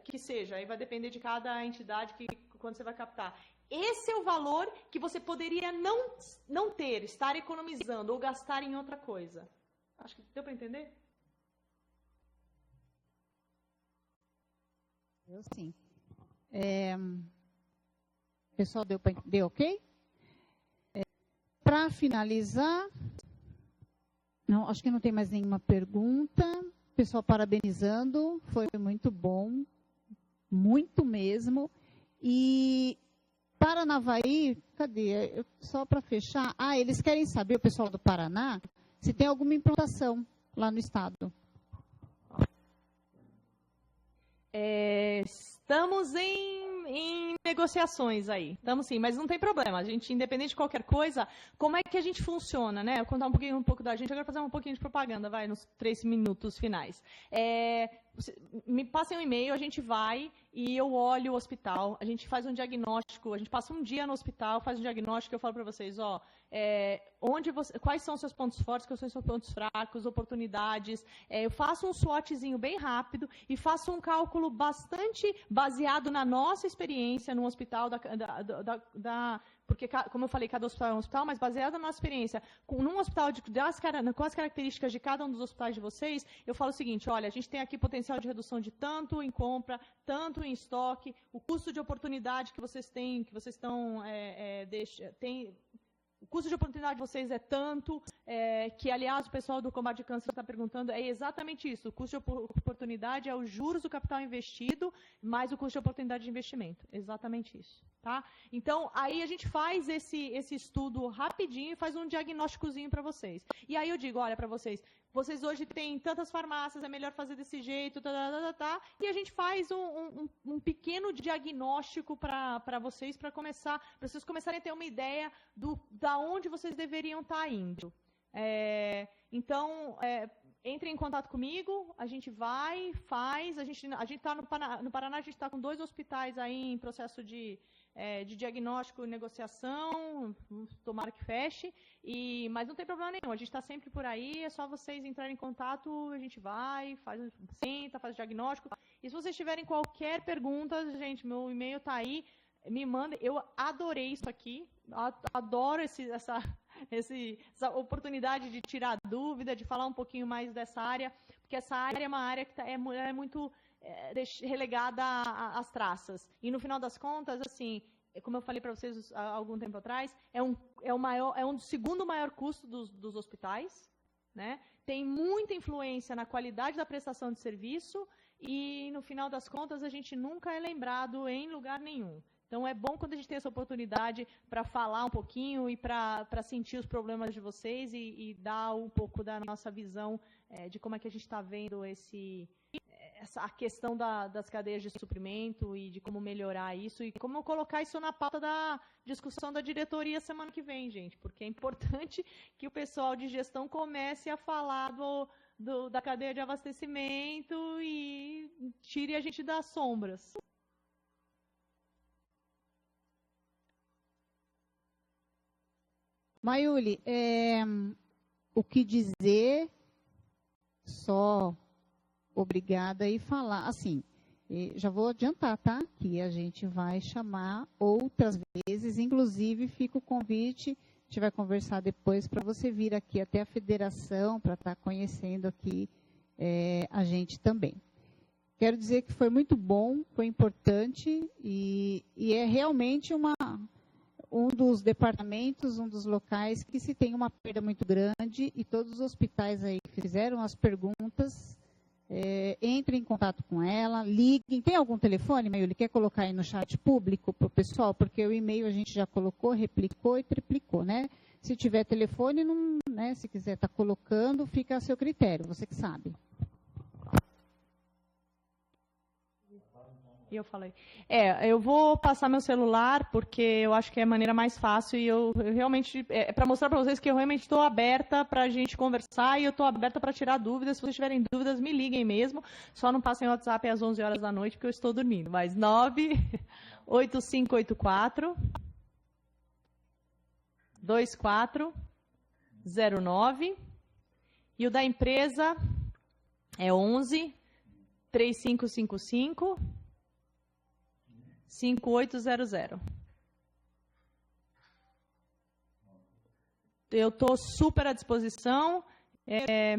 que seja, aí vai depender de cada entidade quando você vai captar. Esse é o valor que você poderia não ter, estar economizando ou gastar em outra coisa. Acho que deu para entender? Eu sim. Pessoal, deu ok? Para finalizar, não, acho que não tem mais nenhuma pergunta. Pessoal, parabenizando, foi muito bom, muito mesmo. E Paranavaí, cadê? Só para fechar, eles querem saber, o pessoal do Paraná, se tem alguma implantação lá no estado. Estamos em negociações aí. Estamos sim, mas não tem problema. A gente, independente de qualquer coisa, como é que a gente funciona, né? Eu vou contar um pouco da gente, agora fazer um pouquinho de propaganda, vai, nos 3 minutos finais. Me passem um e-mail, a gente vai e eu olho o hospital, a gente faz um diagnóstico, a gente passa um dia no hospital, faz um diagnóstico, eu falo para vocês, quais são os seus pontos fortes, quais são os seus pontos fracos, oportunidades. Eu faço um SWOTzinho bem rápido e faço um cálculo bastante baseado na nossa experiência no hospital, porque, como eu falei, cada hospital é um hospital, mas baseado na nossa experiência, num hospital com as características de cada um dos hospitais de vocês, eu falo o seguinte, olha, a gente tem aqui potencial de redução de tanto em compra, tanto em estoque, o custo de oportunidade que vocês têm, que vocês estão, o custo de oportunidade de vocês é tanto, que, aliás, o pessoal do Combate ao Câncer está perguntando, é exatamente isso. O custo de oportunidade é os juros do capital investido, mais o custo de oportunidade de investimento. Exatamente isso. Tá? Então, aí a gente faz esse estudo rapidinho e faz um diagnósticozinho para vocês. E aí eu digo, olha, para vocês hoje têm tantas farmácias, é melhor fazer desse jeito, e a gente faz um pequeno diagnóstico para vocês, para vocês começarem a ter uma ideia da onde vocês deveriam estar indo. Então, entre em contato comigo, a gente vai, faz, a gente está no Paraná, a gente está com 2 hospitais aí em processo de diagnóstico e negociação, tomara que feche, mas não tem problema nenhum, a gente está sempre por aí, é só vocês entrarem em contato, a gente vai, senta, faz o diagnóstico, e se vocês tiverem qualquer pergunta, gente, meu e-mail está aí, me mandem, eu adorei isso aqui, adoro essa oportunidade de tirar dúvida, de falar um pouquinho mais dessa área, porque essa área é uma área que é muito relegada às traças. E no final das contas, assim, como eu falei para vocês há algum tempo atrás, é um segundo maior custo dos hospitais, né? Tem muita influência na qualidade da prestação de serviço e, no final das contas, a gente nunca é lembrado em lugar nenhum. Então, é bom quando a gente tem essa oportunidade para falar um pouquinho e para sentir os problemas de vocês e dar um pouco da nossa visão de como é que a gente está vendo a questão das cadeias de suprimento e de como melhorar isso e como colocar isso na pauta da discussão da diretoria semana que vem, gente, porque é importante que o pessoal de gestão comece a falar da cadeia de abastecimento e tire a gente das sombras. Maiuli, o que dizer, só obrigada e falar. Assim, já vou adiantar, tá? Que a gente vai chamar outras vezes, inclusive fica o convite, a gente vai conversar depois para você vir aqui até a federação, para estar conhecendo aqui a gente também. Quero dizer que foi muito bom, foi importante e é realmente um dos departamentos, um dos locais que se tem uma perda muito grande e todos os hospitais aí que fizeram as perguntas, entrem em contato com ela, liguem. Tem algum telefone, Maiuli? Quer colocar aí no chat público para o pessoal? Porque o e-mail a gente já colocou, replicou e triplicou, né? Se tiver telefone, não, né? Se quiser estar colocando, fica a seu critério, você que sabe. E eu falei, eu vou passar meu celular porque eu acho que é a maneira mais fácil e eu realmente, para mostrar para vocês que eu realmente estou aberta para a gente conversar e eu estou aberta para tirar dúvidas. Se vocês tiverem dúvidas, me liguem mesmo. Só não passem o WhatsApp às 11 horas da noite porque eu estou dormindo. Mas 98584 2409 e o da empresa é 11 3555 5800. Eu estou super à disposição,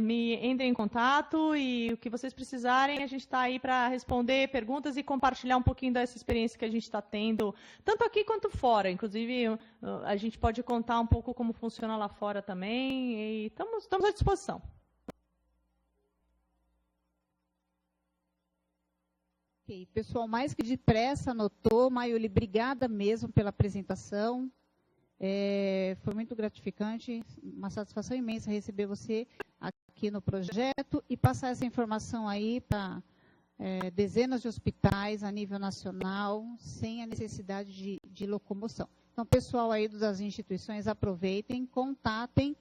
me entrem em contato e o que vocês precisarem, a gente está aí para responder perguntas e compartilhar um pouquinho dessa experiência que a gente está tendo, tanto aqui quanto fora. Inclusive, a gente pode contar um pouco como funciona lá fora também e estamos à disposição. Ok, pessoal, mais que depressa anotou. Maiuli, obrigada mesmo pela apresentação. Foi muito gratificante, uma satisfação imensa receber você aqui no projeto e passar essa informação aí para dezenas de hospitais a nível nacional, sem a necessidade de locomoção. Então, pessoal aí das instituições, aproveitem, contatem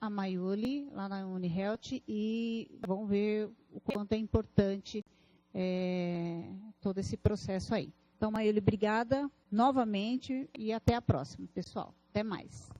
a Maiuli lá na UniHealth e vão ver o quanto é importante todo esse processo aí. Então, Maiuli, obrigada novamente e até a próxima, pessoal. Até mais.